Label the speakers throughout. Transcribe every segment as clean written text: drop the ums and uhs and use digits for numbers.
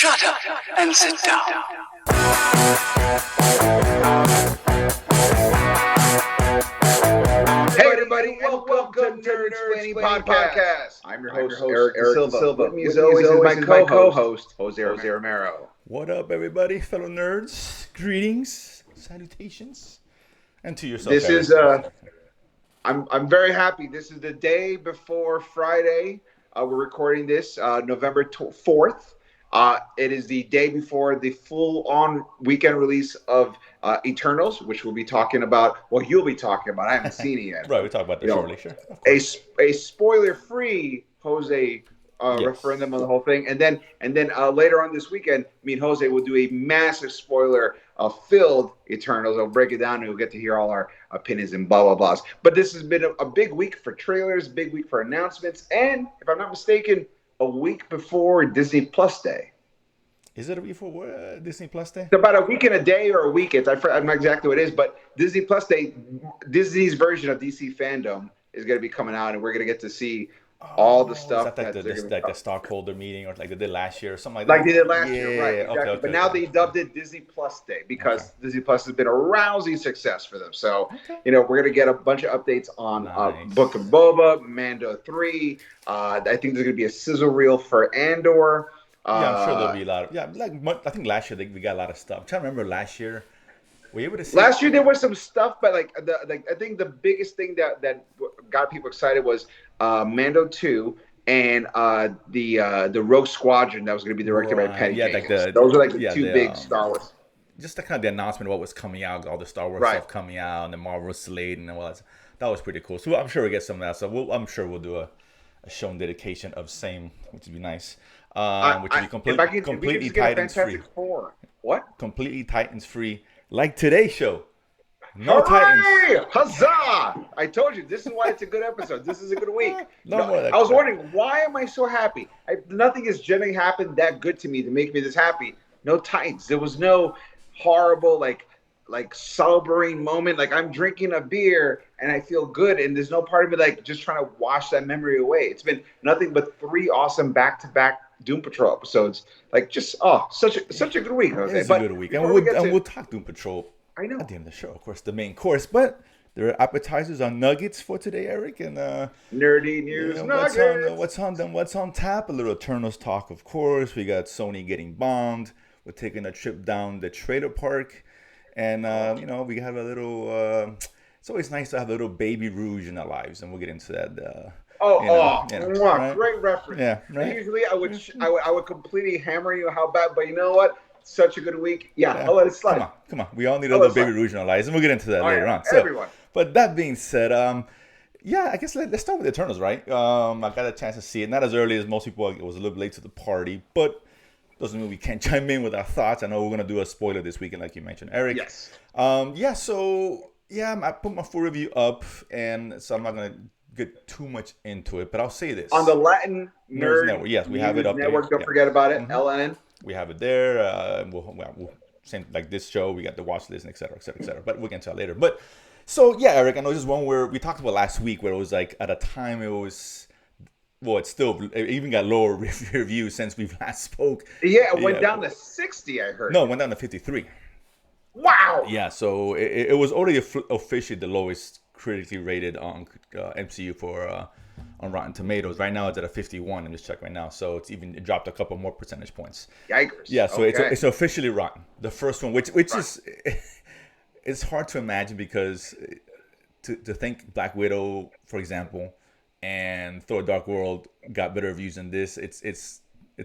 Speaker 1: Shut up and sit down.
Speaker 2: Hey everybody, and welcome to Nerdsplaining Podcast. I'm your host, Eric Da Silva. With me as always is my co-host, Jose Romero.
Speaker 3: What up, everybody, fellow nerds? Greetings, salutations, and to yourself.
Speaker 2: This is I'm very happy. This is the day before Friday. We're recording this November 4th. It is the day before the full-on weekend release of Eternals, which we'll be talking about. Well, you'll be talking about. I haven't seen it yet.
Speaker 3: Right, we talk about this shortly. Sure.
Speaker 2: A spoiler-free Jose referendum on the whole thing, and then later on this weekend, me and Jose will do a massive spoiler-filled Eternals. I'll break it down, and we'll get to hear all our opinions and blah blah blahs. But this has been a big week for trailers, big week for announcements, and if I'm not mistaken, a week before Disney Plus Day.
Speaker 3: Is it a week before Disney Plus Day?
Speaker 2: It's about a week and a day or a week. I don't know exactly what it is, but Disney Plus Day, Disney's version of DC Fandom is going to be coming out, and we're going to get to see all the stuff.
Speaker 3: Is that like the stockholder meeting, or like they did last year, or something like
Speaker 2: that?
Speaker 3: Like
Speaker 2: they did last year, right? Exactly.
Speaker 3: Okay,
Speaker 2: but now they dubbed it Disney Plus Day because Disney Plus has been a rousing success for them. So, we're going to get a bunch of updates on Book of Boba, Mando 3. I think there's going to be a sizzle reel for Andor.
Speaker 3: I'm sure there'll be a lot of, I think last year we got a lot of stuff. I'm trying to remember last year. Were you able to see?
Speaker 2: Last year there was some stuff, but I think the biggest thing that got people excited was Mando 2 and the Rogue Squadron that was going to be directed by Patty Jenkins. Those are like the two big Star Wars.
Speaker 3: Just the kind of the announcement of what was coming out, all the Star Wars stuff coming out, and the Marvel slate and all that. That was pretty cool. So I'm sure we'll get some of that stuff. I'm sure we'll do a show and dedication of same, which would be nice. Which would be completely Titans free.
Speaker 2: What?
Speaker 3: Completely Titans free, like today's show. No Titans.
Speaker 2: Huzzah! I told you, this is why it's a good episode. This is a good week. I was wondering, why am I so happy? Nothing has generally happened that good to me to make me this happy. No Titans. There was no horrible, like sobering moment. Like, I'm drinking a beer and I feel good, and there's no part of me like just trying to wash that memory away. It's been nothing but 3 awesome back-to-back Doom Patrol episodes. Like, just such a good week.
Speaker 3: Jose. It's a good week, and we'll talk Doom Patrol.
Speaker 2: I know.
Speaker 3: At the end of the show, of course, the main course. But there are appetizers on nuggets for today, Eric, and
Speaker 2: nerdy news nuggets.
Speaker 3: What's on tap? A little Eternals talk, of course. We got Sony getting bombed. We're taking a trip down the trailer park, and we have a little. It's always nice to have a little baby Rouge in our lives, and we'll get into that.
Speaker 2: Right? Great reference.
Speaker 3: Yeah, right?
Speaker 2: Usually I would completely hammer you how bad, but you know what? Such a good week. I'll let it slide.
Speaker 3: Come on. We all need a little baby Rouge in our lives, and we'll get into that later on. So,
Speaker 2: everyone.
Speaker 3: But that being said, I guess let's start with Eternals, right? I got a chance to see it, not as early as most people. It was a little late to the party, but doesn't mean we can't chime in with our thoughts. I know we're going to do a spoiler this weekend, like you mentioned, Eric.
Speaker 2: Yes.
Speaker 3: I put my full review up, and so I'm not going to get too much into it, but I'll say this.
Speaker 2: On the Latin Nerd
Speaker 3: Network. Yes, we have it up
Speaker 2: Network,
Speaker 3: there.
Speaker 2: Don't forget about it. LNN.
Speaker 3: We have it there. We'll same like this show. We got the watch list, and et cetera, et cetera, et cetera. But we'll get into that later. But so yeah, Eric, I know this is one where we talked about last week, where it was like at a time it was. Well, it even got lower reviews since we last spoke.
Speaker 2: Yeah, it went down to 60, I heard.
Speaker 3: No, it went down to 53.
Speaker 2: Wow.
Speaker 3: Yeah, so it was already officially the lowest critically rated on MCU for on Rotten Tomatoes. Right now it's at a 51. I'm just checking right now, so it dropped a couple more percentage points.
Speaker 2: Yikers.
Speaker 3: Yeah, so it's officially rotten. The first one, which is it's hard to imagine because to think Black Widow, for example, and Thor: Dark World got better reviews than this. It's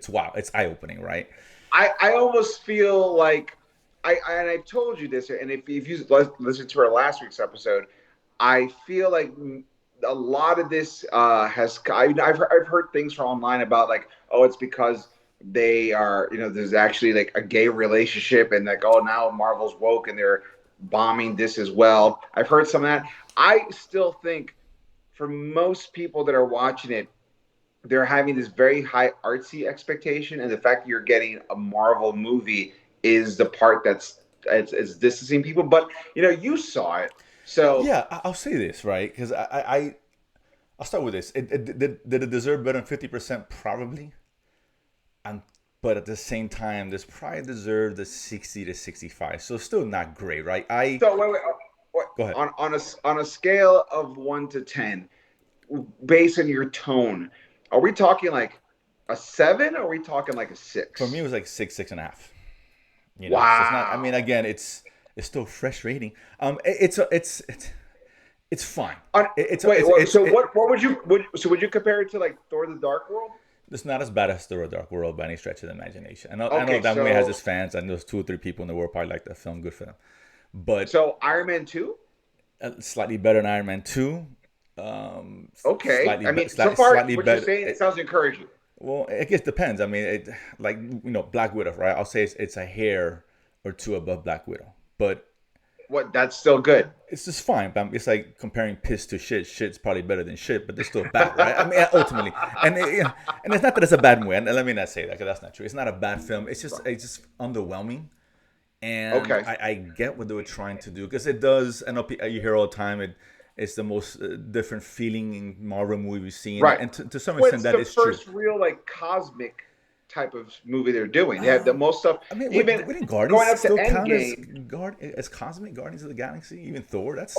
Speaker 3: wow. It's eye opening, right?
Speaker 2: I almost feel like I told you this, and if you listen to our last week's episode, I feel like a lot of this I've heard things from online about like, it's because they are, there's actually like a gay relationship, and like, now Marvel's woke and they're bombing this as well. I've heard some of that. I still think for most people that are watching it, they're having this very high artsy expectation, and the fact that you're getting a Marvel movie is the part that's distancing people. But you saw it, so
Speaker 3: yeah. I'll say this, right, because I'll start with this. Did it deserve better than 50%? Probably. but at the same time, this probably deserved a 60 to 65. So still not great, right?
Speaker 2: So wait.
Speaker 3: Go ahead.
Speaker 2: On a scale of 1 to 10, based on your tone, are we talking like a 7 or are we talking like a 6?
Speaker 3: For me, it was like 6.5.
Speaker 2: Wow.
Speaker 3: So it's not. I mean, again, it's still frustrating. It's fine.
Speaker 2: Would you compare it to like Thor: The Dark World?
Speaker 3: It's not as bad as The Dark World by any stretch of the imagination. I know
Speaker 2: Okay,
Speaker 3: that movie has its fans. I know there's 2 or 3 people in the world probably like that film. Good for them. But
Speaker 2: so Iron Man 2?
Speaker 3: Slightly better than Iron Man 2.
Speaker 2: Okay.
Speaker 3: Slightly,
Speaker 2: I mean, so
Speaker 3: slightly,
Speaker 2: far,
Speaker 3: slightly
Speaker 2: what
Speaker 3: better.
Speaker 2: you're saying, it sounds encouraging.
Speaker 3: Well, I guess it depends. I mean, Black Widow, right? I'll say it's a hair or 2 above Black Widow, but
Speaker 2: That's still good.
Speaker 3: it's just fine. But it's like comparing piss to shit. Shit's probably better than shit, but they're still bad, right? I mean, ultimately, and it's not that it's a bad movie. And let me not say that because that's not true. It's not a bad film. It's just underwhelming. And
Speaker 2: Okay.
Speaker 3: I get what they were trying to do because it does. I know you hear all the time. It's the most different feeling in Marvel movie we've seen,
Speaker 2: Right?
Speaker 3: And to some extent, that is true.
Speaker 2: It's the first real like cosmic type of movie they're doing. They have the most stuff.
Speaker 3: I mean,
Speaker 2: even
Speaker 3: wouldn't Guardians
Speaker 2: going up to
Speaker 3: still count
Speaker 2: Endgame
Speaker 3: as cosmic Guardians of the Galaxy? Even Thor? That's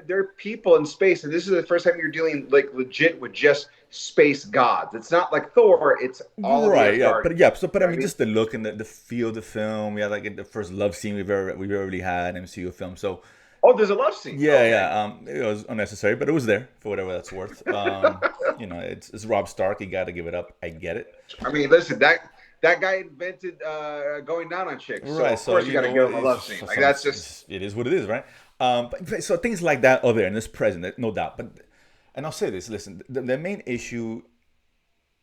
Speaker 2: they're people in space, and this is the first time you're dealing like legit with just space gods. It's not like Thor. It's all
Speaker 3: right.
Speaker 2: The
Speaker 3: but I mean, just the look and the feel of the film. We had like the first love scene we've ever really had in MCU film. So.
Speaker 2: Oh, there's a love scene.
Speaker 3: Yeah. It was unnecessary, but it was there for whatever that's worth. It's Rob Stark. You got to give it up. I get it.
Speaker 2: I mean, listen, that guy invented going down on chicks. So
Speaker 3: right.
Speaker 2: of course you got to give him a love scene. Like that's just.
Speaker 3: It is what it is, right? So things like that are there and it's present, no doubt. And I'll say this: listen, the main issue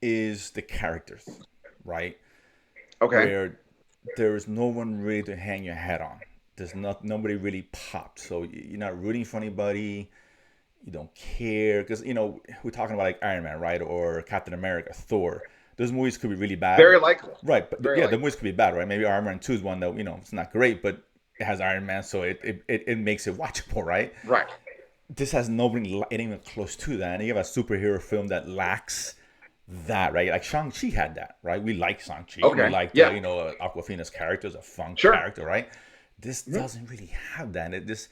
Speaker 3: is the characters, right?
Speaker 2: Okay.
Speaker 3: Where there is no one really to hang your hat on. There's nobody really popped, so you're not rooting for anybody. You don't care because we're talking about like Iron Man, right, or Captain America, Thor. Those movies could be really bad.
Speaker 2: Very likable,
Speaker 3: right? But the movies could be bad, right? Maybe Iron Man 2 is one that it's not great, but it has Iron Man, so it makes it watchable, right?
Speaker 2: Right.
Speaker 3: This has nobody even close to that, and you have a superhero film that lacks that, right? Like Shang-Chi had that, right? We like Shang-Chi.
Speaker 2: Okay.
Speaker 3: We like Awkwafina's character is a fun character, right? This doesn't really have that. It's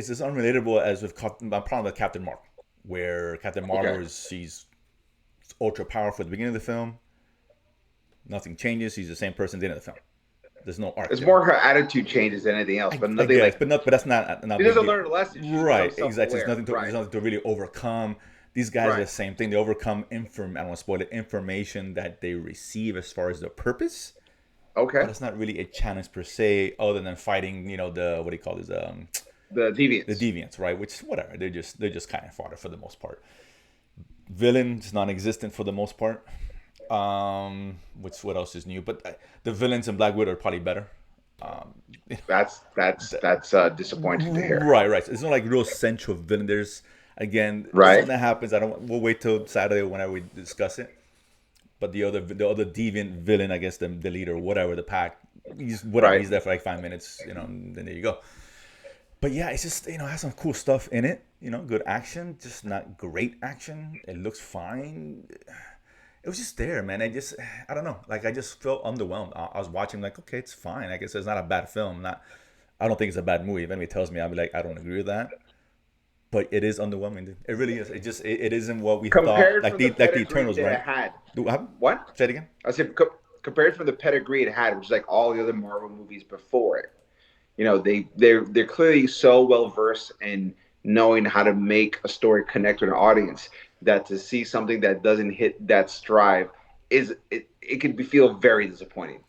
Speaker 3: as unrelatable as with my problem with Captain Marvel, where Captain Marvel she's ultra powerful at the beginning of the film. Nothing changes. He's the same person at the end of the film. There's no arc.
Speaker 2: It's more her attitude changes than anything else, but nothing
Speaker 3: but that's not.
Speaker 2: He doesn't learn a lesson.
Speaker 3: Right. Exactly. There's nothing to really overcome. These guys are the same thing. They overcome I don't want to spoil it. Information that they receive as far as their purpose.
Speaker 2: Okay.
Speaker 3: But it's not really a challenge per se, other than fighting, the what do you call this?
Speaker 2: The deviants.
Speaker 3: The deviants, right? Which whatever, they're just kind of fodder for the most part. Villains non-existent for the most part. What else is new? But the villains in Black Widow are probably better.
Speaker 2: That's disappointing to hear.
Speaker 3: Right. It's not like real central villain. There's again
Speaker 2: right.
Speaker 3: Something that happens. We'll wait till Saturday whenever we discuss it. But the other deviant villain, I guess the leader, whatever, the pack, he's there for like 5 minutes, and then there you go. But yeah, it's just, it has some cool stuff in it, good action, just not great action. It looks fine. It was just there, man. I don't know. Like, I just felt underwhelmed. I was watching like, okay, it's fine. I guess it's not a bad film. I don't think it's a bad movie. If anybody tells me, I'll be like, I don't agree with that. But it is underwhelming, dude. It really is. It isn't what we
Speaker 2: compared
Speaker 3: thought. Like the Eternals, right?
Speaker 2: It had.
Speaker 3: What? Say it again.
Speaker 2: I said compared from the pedigree it had, which is like all the other Marvel movies before it. They're clearly so well versed in knowing how to make a story connect with an audience that to see something that doesn't hit that stride it could feel very disappointing.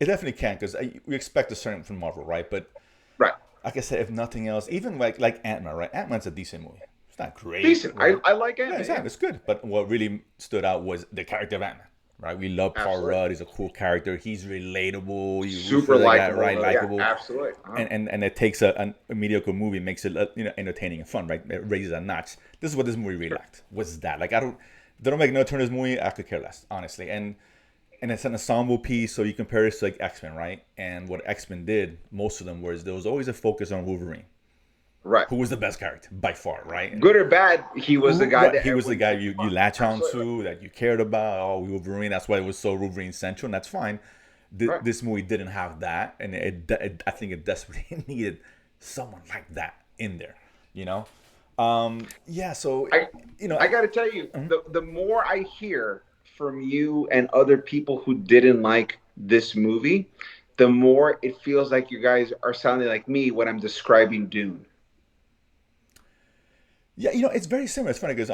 Speaker 3: It definitely can, because we expect a certain from Marvel, right? But
Speaker 2: right.
Speaker 3: Like I said, if nothing else, even like Ant-Man, right? Ant-Man's a decent movie. It's not great.
Speaker 2: Decent.
Speaker 3: Right?
Speaker 2: I like Ant-Man.
Speaker 3: Yeah, it's good. But what really stood out was the character of Ant-Man, right? We love Paul Rudd. He's a cool character. He's relatable. He's
Speaker 2: super likable.
Speaker 3: Right? Likable.
Speaker 2: Yeah, absolutely. Uh-huh.
Speaker 3: And it takes a mediocre movie, makes it entertaining and fun, right? It raises a notch. This is what this movie really lacked. What's that? Like, they don't make no turn this movie. I could care less, honestly. And it's an ensemble piece, so you compare it to like X-Men, right? And what X-Men did, most of them there was always a focus on Wolverine.
Speaker 2: Right.
Speaker 3: Who was the best character by far, right?
Speaker 2: Good or bad, he was the guy that
Speaker 3: he was the guy you latch on
Speaker 2: Absolutely.
Speaker 3: to, that you cared about. Oh, Wolverine. That's why it was so Wolverine central, and that's fine.
Speaker 2: Right.
Speaker 3: This movie didn't have that, and I think it desperately needed someone like that in there. You know, yeah. So
Speaker 2: I got to tell you, the more I hear from you and other people who didn't like this movie, the more it feels like you guys are sounding like me when I'm describing Dune.
Speaker 3: yeah, it's very similar. It's funny because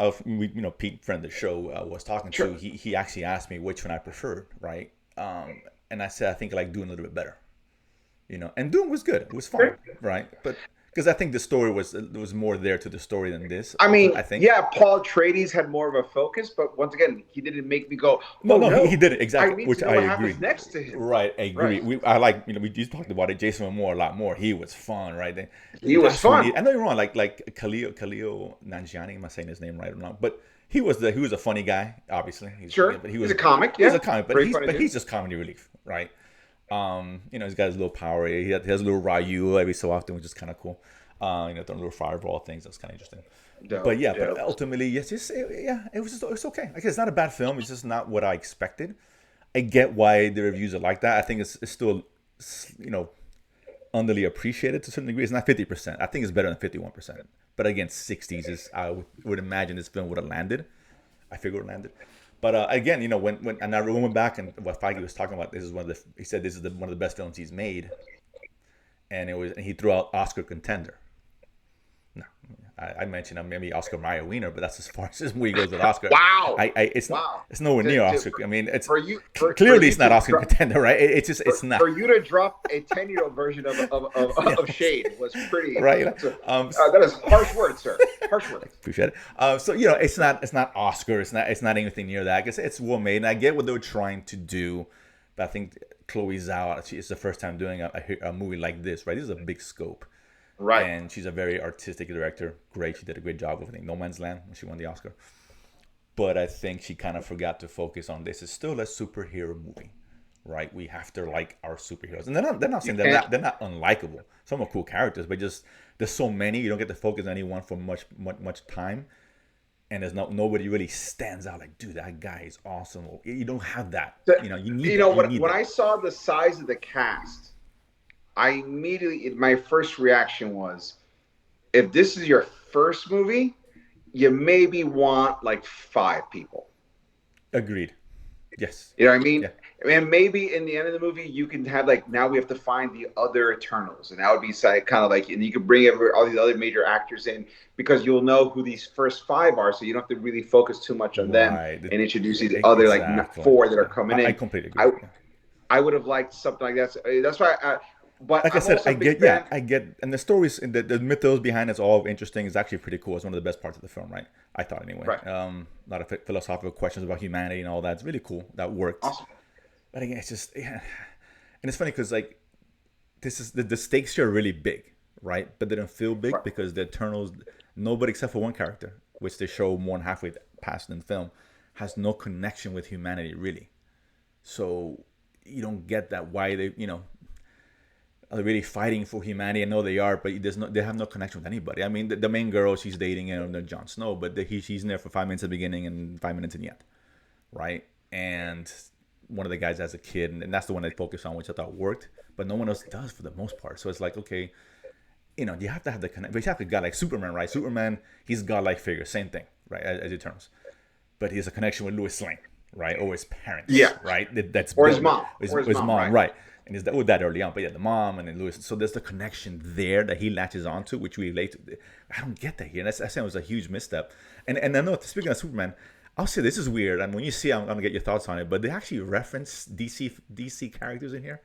Speaker 3: Pete, friend of the show, was talking
Speaker 2: Sure.
Speaker 3: to. He actually asked me which one I preferred, right? And I said I think I like Dune a little bit better. And Dune was good. It was fine, right? But because I think the story was more there to the story than this.
Speaker 2: I mean,
Speaker 3: I think.
Speaker 2: yeah, Paul Atreides had more of a focus, but once again, he didn't make me go,
Speaker 3: No,
Speaker 2: "Oh
Speaker 3: no,
Speaker 2: no,
Speaker 3: he did it
Speaker 2: I
Speaker 3: exactly,
Speaker 2: need
Speaker 3: which
Speaker 2: to know
Speaker 3: I
Speaker 2: what
Speaker 3: agree.
Speaker 2: happens next to him."
Speaker 3: Right, I agree.
Speaker 2: Right.
Speaker 3: I like, we just talked about it. Jason Momoa a lot more. He was fun, right?
Speaker 2: He was
Speaker 3: That's when
Speaker 2: fun.
Speaker 3: I know you're wrong. Like Khalil Nanjiani. Am I saying his name right or not? But he was a funny guy. Obviously,
Speaker 2: Sure.
Speaker 3: But
Speaker 2: He's a comic.
Speaker 3: He was
Speaker 2: Yeah.
Speaker 3: a comic, but
Speaker 2: Very funny dude.
Speaker 3: he's just comedy relief, right? He's got his little power. He has a little Ryu every so often, which is kind of cool. Throwing little fireball things. That's kind of interesting.
Speaker 2: Dope,
Speaker 3: But yeah,
Speaker 2: dope.
Speaker 3: but ultimately, yes, it's okay. Like, it's not a bad film. It's just not what I expected. I get why the reviews are like that. I think it's still, underly appreciated to a certain degree. It's not 50%. I think it's better than 51%. But again, 60s is, I would imagine this film would have landed. I figure it landed. But again, when I went back and what Feige was talking about, he said this is one of the best films he's made, and he threw out Oscar contender. No, I mentioned maybe Oscar Mayer Wiener, but that's as far as this movie goes with Oscar.
Speaker 2: Wow.
Speaker 3: It's nowhere near Oscar. I mean, it's
Speaker 2: clearly
Speaker 3: it's not Oscar contender, right? It's not.
Speaker 2: For you to drop a 10-year-old version of Shade was pretty
Speaker 3: right.
Speaker 2: that is harsh words, sir. Harsh words.
Speaker 3: Appreciate it. So it's not Oscar. It's not anything near that. I guess it's well made, and I get what they were trying to do, but I think Chloe Zhao, it's the first time doing a movie like this, right? This is a big scope.
Speaker 2: Right.
Speaker 3: And she's a very artistic director. Great. She did a great job with, I think, No Man's Land when she won the Oscar. But I think she kind of forgot to focus on this. It's still a superhero movie, right? We have to like our superheroes. And they're not saying they're not unlikable. Some are cool characters, but just there's so many, you don't get to focus on anyone for much time. And there's nobody really stands out like, dude, that guy is awesome. You don't have that. You need
Speaker 2: when I saw the size of the cast, I immediately, my first reaction was, if this is your first movie, you maybe want like 5 people.
Speaker 3: Agreed. Yes.
Speaker 2: You know what I mean?
Speaker 3: Yeah.
Speaker 2: And maybe in the end of the movie, you can have like, now we have to find the other Eternals. And that would be kind of like, and you could bring all these other major actors in because you'll know who these first 5 are. So you don't have to really focus too much on them and introduce these other like 4 that are coming in.
Speaker 3: I completely agree.
Speaker 2: I would have liked something like that. So that's why but
Speaker 3: like
Speaker 2: I'm
Speaker 3: I said,
Speaker 2: I
Speaker 3: get, and the stories, and the mythos behind it's all interesting. It's actually pretty cool. It's one of the best parts of the film, right? I thought anyway.
Speaker 2: Right.
Speaker 3: A lot of philosophical questions about humanity and all that. It's really cool. That worked.
Speaker 2: Awesome.
Speaker 3: But again, it's just, and it's funny because like, this is the stakes here are really big, right? But they don't feel big because the Eternals, nobody except for one character, which they show more than halfway past in the film, has no connection with humanity really. So you don't get that why they, are they really fighting for humanity? I know they are, but they have no connection with anybody. I mean, the main girl, she's dating Jon Snow, but she's in there for 5 minutes at the beginning and 5 minutes in the end, right? And one of the guys has a kid, and that's the one they focus on, which I thought worked, but no one else does for the most part. So it's like, okay, you have to have the connection. But you have to guy like Superman, right? Superman, he's godlike figure, same thing, right? As Eternals, but he has a connection with Lois Lane, right? Or his parents, right? That's
Speaker 2: or his mom,
Speaker 3: his mom, right? And is that early on, but yeah, the mom and then Lewis. So there's the connection there that he latches onto, which we relate to. I don't get that here. And that was a huge misstep. And I know, speaking of Superman, I'll say this is weird. And when you see it, I'm gonna get your thoughts on it. But they actually reference DC characters in here.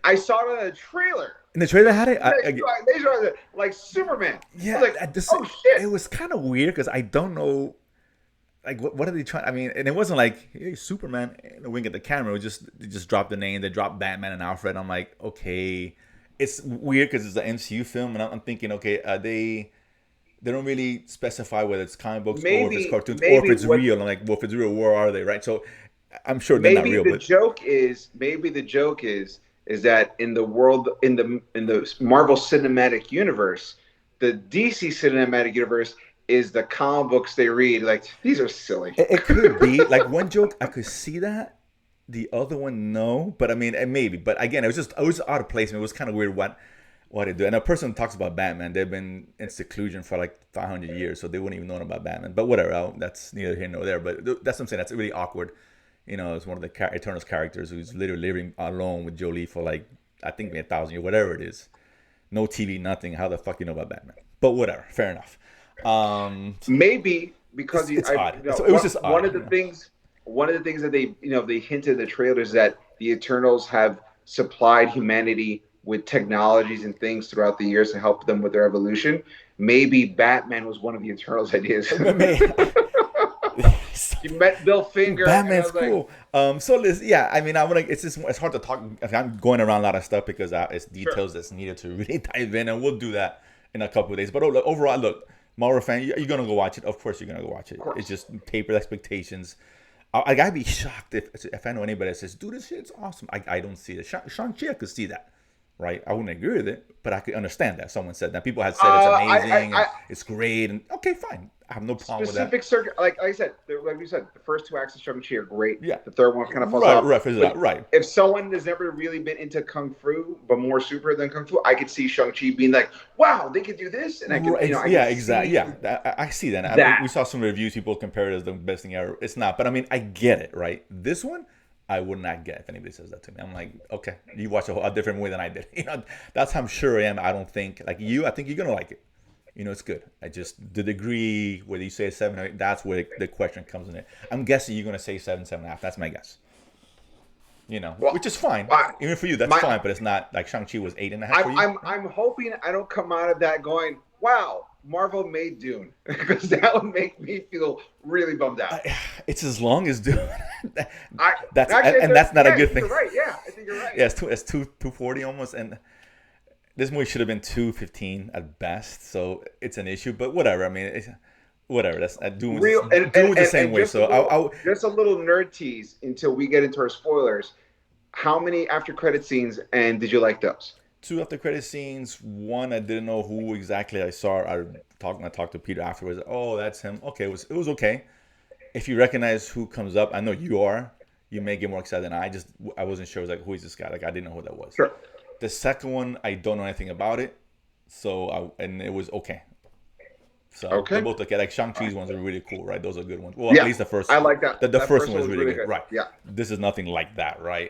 Speaker 2: I saw it in the trailer.
Speaker 3: In the trailer had it.
Speaker 2: They showed it like Superman.
Speaker 3: Yeah.
Speaker 2: Like, oh shit!
Speaker 3: It was kind of weird because I don't know. Like, what are they trying? I mean, and it wasn't like, hey, Superman, and a wink at the camera. They just dropped the name. They dropped Batman and Alfred. I'm like, okay. It's weird because it's an MCU film, and I'm thinking, okay, they don't really specify whether it's comic books or if it's cartoons or if it's real. I'm like, well, if it's real, where are they, right? So I'm sure they're not real.
Speaker 2: Maybe the joke is that in the world, in the Marvel Cinematic Universe, the DC cinematic universe is the comic books they read. Like, these are silly.
Speaker 3: It could be like one joke I could see that, the other one no, but I mean maybe. But again, it was out of place. And it was kind of weird what they do. And a person talks about Batman. They've been in seclusion for like 500 years, so they wouldn't even know about Batman. But whatever, that's neither here nor there. But that's what I'm saying. That's really awkward. You know, it's one of the Eternals characters who's literally living alone with Jolie for like, I think, 1,000 years, whatever it is. No TV, nothing. How the fuck you know about Batman? But whatever, fair enough.
Speaker 2: Maybe because
Speaker 3: it's odd.
Speaker 2: You know,
Speaker 3: it was just odd.
Speaker 2: One of the things that they hinted in the trailers that the Eternals have supplied humanity with technologies and things throughout the years to help them with their evolution. Maybe Batman was one of the Eternals' ideas. You met Bill Finger.
Speaker 3: Batman's cool. So yeah, I mean, it's hard to talk. I'm going around a lot of stuff because it's details that's needed to really dive in, and we'll do that in a couple of days. But overall, look, Marvel fan, you're gonna go watch it. Of course, you're gonna go watch it. It's just tapered expectations. I gotta be shocked if I know anybody that says, "Dude, this shit's awesome." I don't see it. Shang-Chi, I could see that. Right, I wouldn't agree with it, but I could understand that someone said that. People had said it's amazing, and it's great, and okay, fine. I have no problem with that.
Speaker 2: Like we said, the first 2 acts of Shang-Chi are great.
Speaker 3: Yeah.
Speaker 2: The third one kind of falls off.
Speaker 3: Right.
Speaker 2: If someone has never really been into Kung Fu, but more super than Kung Fu, I could see Shang-Chi being like, wow, they could do this. And I could,
Speaker 3: exactly. Yeah, I see that. I mean, we saw some reviews, people compare it as the best thing ever. It's not, but I mean, I get it, right? This one, I would not get if anybody says that to me. I'm like, okay, you watch a different movie than I did. You know, that's how I'm sure I am. I don't think, like you, I think you're going to like it. You know, it's good. I just, the degree, whether you say 7 or 8, that's where the question comes in. I'm guessing you're going to say 7, 7.5. That's my guess. You know, which is fine. Even for you, that's fine. But it's not like Shang-Chi was 8.5 for you.
Speaker 2: I'm hoping I don't come out of that going, wow, Marvel made Dune. Because that would make me feel really bummed out.
Speaker 3: It's as long as Dune. That's not a good thing.
Speaker 2: You're right. Yeah, I think you're right.
Speaker 3: Yeah, it's 240 almost. And this movie should have been 215 at best, so it's an issue. But whatever. I mean, whatever. That's Dune was the same way. So
Speaker 2: just a little nerd tease until we get into our spoilers. How many after credit scenes, and did you like those?
Speaker 3: 2 after credit scenes. 1, I didn't know who exactly I saw. I talked to Peter afterwards. Oh, that's him. Okay, it was okay. If you recognize who comes up, I know you are. You may get more excited than I wasn't sure. I was like, who is this guy? Like, I didn't know who that was.
Speaker 2: Sure.
Speaker 3: The second one, I don't know anything about it, and it was okay. So they both okay. Like Shang-Chi's ones are really cool, right? Those are good ones. Well, at least the first one.
Speaker 2: I like that.
Speaker 3: The first one was really good. Right.
Speaker 2: Yeah.
Speaker 3: This is nothing like that, right?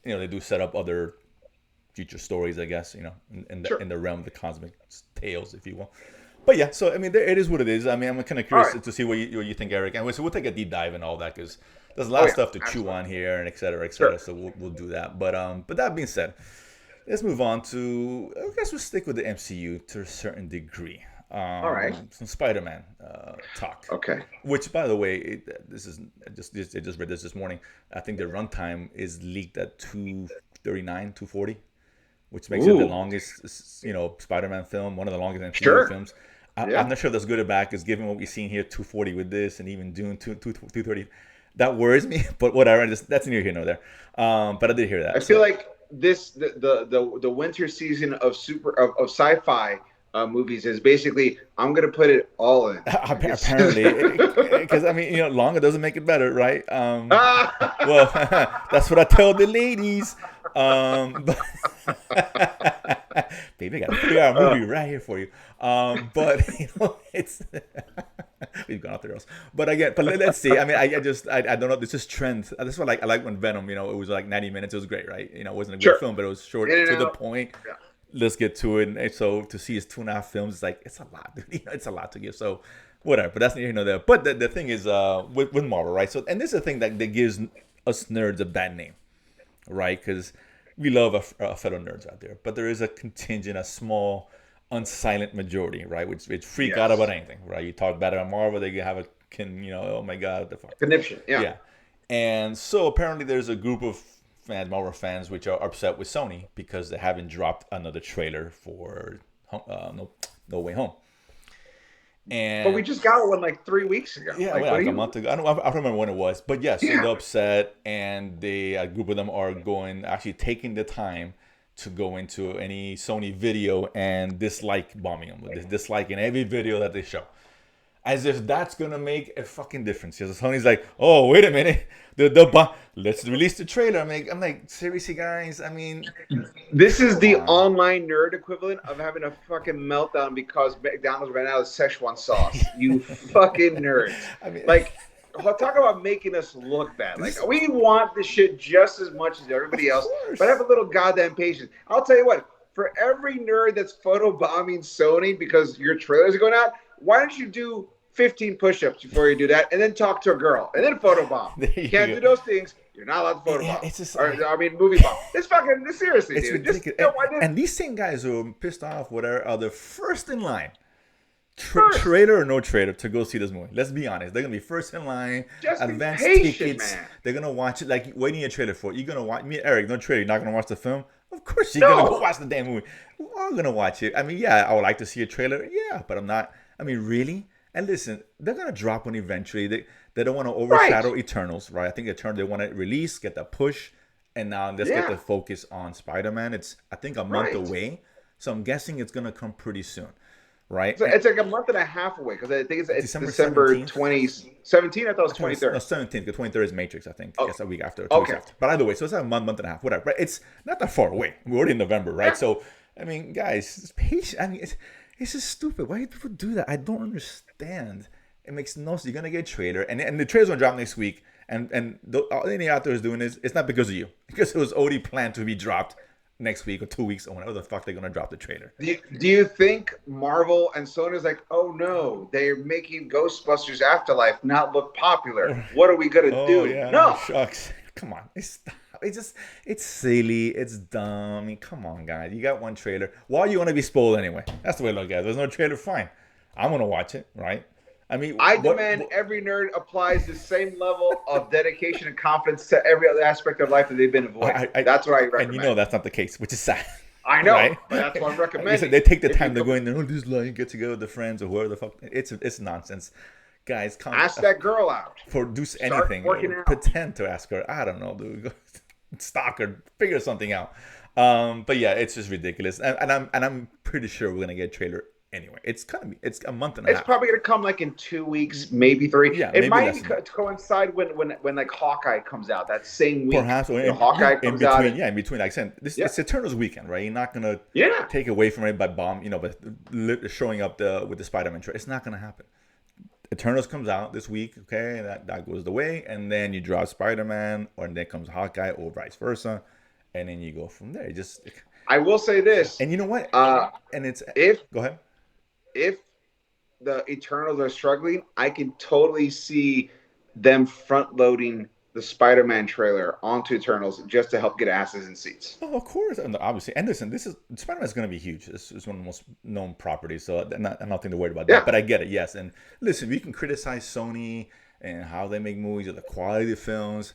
Speaker 3: You know, they do set up other future stories, I guess, you know, in the realm of the cosmic tales, if you will. But yeah, so I mean, it is what it is. I mean, I'm kind of curious to see what you think, Eric. And so we'll take a deep dive and all that because there's a lot of stuff to chew on here and et cetera, et cetera. Sure. So we'll do that. But that being said, let's move on to. I guess we'll stick with the MCU to a certain degree.
Speaker 2: All right.
Speaker 3: Some SpiderMan talk.
Speaker 2: Okay.
Speaker 3: Which, by the way, I just read this morning. I think the runtime is leaked at 239, 240. Which makes it the longest, you know, Spider-Man film, one of the longest MCU films. I'm not sure if that's good or bad, because given what we've seen here, 240 with this, and even Dune 230, that worries me. But whatever, that's neither here nor there. But I did hear that.
Speaker 2: I feel like the winter season of sci-fi movies is basically I'm gonna put it all in.
Speaker 3: Apparently, because I mean, you know, longer doesn't make it better, right? Well, that's what I tell the ladies. But baby, I got a 3-hour movie right here for you. But you know, it's we've gone off the rails. But again, let's see. I mean, I don't know. This is trend. That's what I like when Venom. You know, it was like 90 minutes. It was great, right? You know, it wasn't a good film, but it was short to the point. Yeah. Let's get to it. And so to see his 2.5 films, it's like it's a lot. Dude. You know, it's a lot to give. So whatever. But that's neither here nor there. But the thing is, with Marvel, right? So, and this is the thing that gives us nerds a bad name, right? Because we love our fellow nerds out there, but there is a contingent, a small, unsilent majority, right? Which freak out about anything, right? You talk bad about Marvel, they have oh my god, what the fuck?
Speaker 2: Conniption, yeah.
Speaker 3: And so apparently there's a group of Marvel fans which are upset with Sony because they haven't dropped another trailer for No Way Home.
Speaker 2: But we just got one like 3 weeks ago.
Speaker 3: Yeah, like a month ago. I don't remember when it was, but yes, they're upset, and a group of them are actually taking the time to go into any Sony video and bombing them, disliking every video that they show. As if that's gonna make a fucking difference. Because Sony's like, oh, wait a minute, let's release the trailer. I'm like, seriously, guys. I mean,
Speaker 2: this is the online nerd equivalent of having a fucking meltdown because McDonald's ran out of Szechuan sauce. You fucking nerds. I mean, like, talk about making us look bad. Like, we want this shit just as much as everybody else, but have a little goddamn patience. I'll tell you what. For every nerd that's photobombing Sony because your trailers are going out, why don't you do 15 push-ups before you do that, and then talk to a girl, and then photobomb? You can't do those things. You're not allowed to photobomb.
Speaker 3: It's just,
Speaker 2: movie bomb. It's fucking seriously,
Speaker 3: it's
Speaker 2: dude.
Speaker 3: Ridiculous. And these same guys who are pissed off, whatever, are the first in line. Trailer or no trailer to go see this movie. Let's be honest. They're gonna be first in line.
Speaker 2: Just
Speaker 3: advanced
Speaker 2: patient,
Speaker 3: tickets.
Speaker 2: Man.
Speaker 3: They're gonna watch it. Like, waiting a trailer for it. You're gonna watch me, Eric. No trailer. You're not gonna watch the film. Of course you're gonna go watch the damn movie. We're all gonna watch it. I mean, yeah, I would like to see a trailer. Yeah, but I'm not. I mean, really? And listen, they're gonna drop one eventually. They don't want to overshadow Eternals, right? I think Eternals, they want to release, get the push, and now let's get the focus on Spider-Man. It's, I think, a month away, so I'm guessing it's gonna come pretty soon. Right?
Speaker 2: So it's like a month and a half away because I think it's December 2017. I thought it was 23rd.
Speaker 3: No, 17th. The 23rd is Matrix, I think.
Speaker 2: Oh.
Speaker 3: Yes, a week after. 2 weeks after. But either way, so it's like a month and a half, whatever. But it's not that far away. We're already in November, right? Yeah. So, I mean, guys, it's patient. I mean, it's just stupid. Why do people do that? I don't understand. It makes no sense. You're going to get a trailer, and the trailer's going to drop next week. And all any out there is doing is, it's not because of you. Because it was already planned to be dropped next week or 2 weeks or whenever the fuck they're gonna drop the trailer.
Speaker 2: Do you think Marvel and Sony's like, oh no, they're making Ghostbusters Afterlife not look popular? What are we gonna do?
Speaker 3: Yeah,
Speaker 2: no,
Speaker 3: shucks. Come on, it's silly, it's dumb. I mean, come on, guys. You got one trailer. Why do you want to be spoiled anyway? That's the way I look at it. There's no trailer, fine. I'm gonna watch it, right? I mean,
Speaker 2: I demand every nerd applies the same level of dedication and confidence to every other aspect of life that they've been avoiding. That's what I recommend.
Speaker 3: And you know that's not the case, which is sad.
Speaker 2: I know,
Speaker 3: right?
Speaker 2: But that's what I'm recommending.
Speaker 3: They take the time to go in there, this line, get together with the friends or whoever the fuck. It's nonsense. Guys,
Speaker 2: ask that girl out.
Speaker 3: Produce anything. Pretend to ask her. I don't know, dude. Stalk her. Figure something out. But yeah, it's just ridiculous. And I'm pretty sure we're gonna get a trailer anyway. It's a month and a half.
Speaker 2: It's probably gonna come like in 2 weeks, maybe 3.
Speaker 3: Yeah,
Speaker 2: it might coincide when like Hawkeye comes out that same week.
Speaker 3: Perhaps, or
Speaker 2: Hawkeye comes out.
Speaker 3: In between. Like I said, it's Eternals weekend, right? You're not gonna take away from it by but showing up with the Spider-Man trailer. It's not gonna happen. Eternals comes out this week, okay, and that goes the way, and then you drop Spider-Man, or then comes Hawkeye, or vice versa, and then you go from there.
Speaker 2: I will say this,
Speaker 3: and you know what? And it's go ahead.
Speaker 2: If the Eternals are struggling, I can totally see them front-loading the Spider-Man trailer onto Eternals just to help get asses in seats.
Speaker 3: Oh, of course, obviously. And listen, Spider-Man is going to be huge. It's one of the most known properties, so I'm nothing to worry about that. But I get it, yes. And listen, we can criticize Sony and how they make movies or the quality of the films,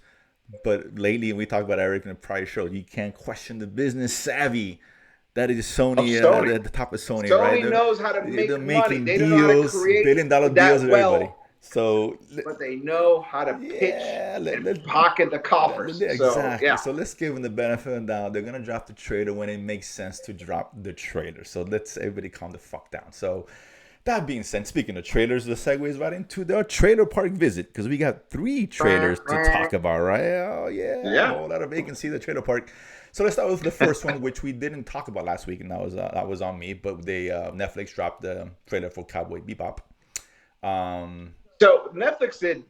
Speaker 3: but lately, we talked about Eric in the prior show, you can't question the business savvy. That is Sony, at the top of Sony, right?
Speaker 2: Sony knows how to make money. They
Speaker 3: deals,
Speaker 2: don't know how to create
Speaker 3: billion-dollar deals with everybody. So,
Speaker 2: but they know how to pitch and pocket the coffers.
Speaker 3: Exactly. So let's give them the benefit of the doubt. They're gonna drop the trailer when it makes sense to drop the trailer. So let's everybody calm the fuck down. So that being said, speaking of trailers, the segues right into the trailer park visit because we got 3 trailers to talk about, right? Oh yeah, a whole lot of vacancy. The trailer park. So let's start with the first one, which we didn't talk about last week, and that was on me. But Netflix dropped the trailer for Cowboy Bebop.
Speaker 2: So Netflix did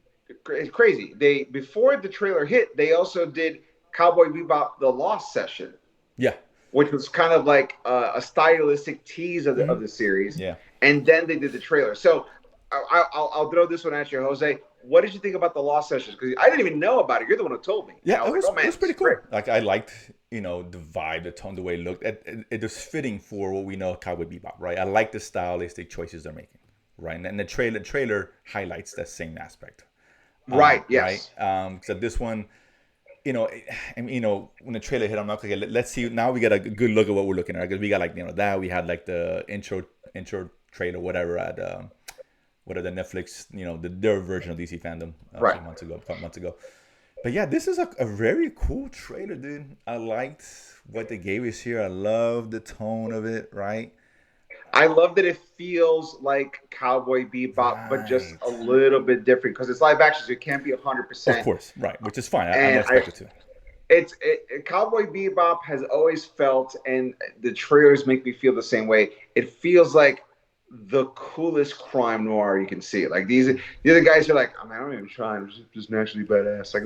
Speaker 2: crazy. Before the trailer hit, they also did Cowboy Bebop: The Lost Session.
Speaker 3: Yeah,
Speaker 2: which was kind of like a stylistic tease of the series. Yeah, and then they did the trailer. So I'll throw this one at you, Jose. What did you think about The Lost Session? Because I didn't even know about it. You're the one who told me.
Speaker 3: Yeah, it was pretty cool. Great. Like I liked, the vibe, the tone, the way it looked. It was fitting for what we know of Cowboy Bebop, right? I like the stylistic choices they're making, right? And the trailer highlights that same aspect.
Speaker 2: Right. Yes.
Speaker 3: Right. So this one, when the trailer hit, I'm like, okay, let's see. Now we got a good look at what we're looking at because we got that. We had like the intro trailer, whatever at the Netflix, their version of DC Fandom a couple months ago. But yeah, this is a very cool trailer, dude. I liked what they gave us here. I love the tone of it, right?
Speaker 2: I love that it feels like Cowboy Bebop, but just
Speaker 3: Right.
Speaker 2: a little bit different because it's live action, so it can't be
Speaker 3: Of
Speaker 2: 100%.
Speaker 3: course, right, which is fine. I'm not
Speaker 2: And
Speaker 3: expected to.
Speaker 2: Cowboy Bebop has always felt, and the trailers make me feel the same way. It feels like the coolest crime noir you can see. Like the other guys are like, I mean, I don't even try. I'm just naturally badass. Like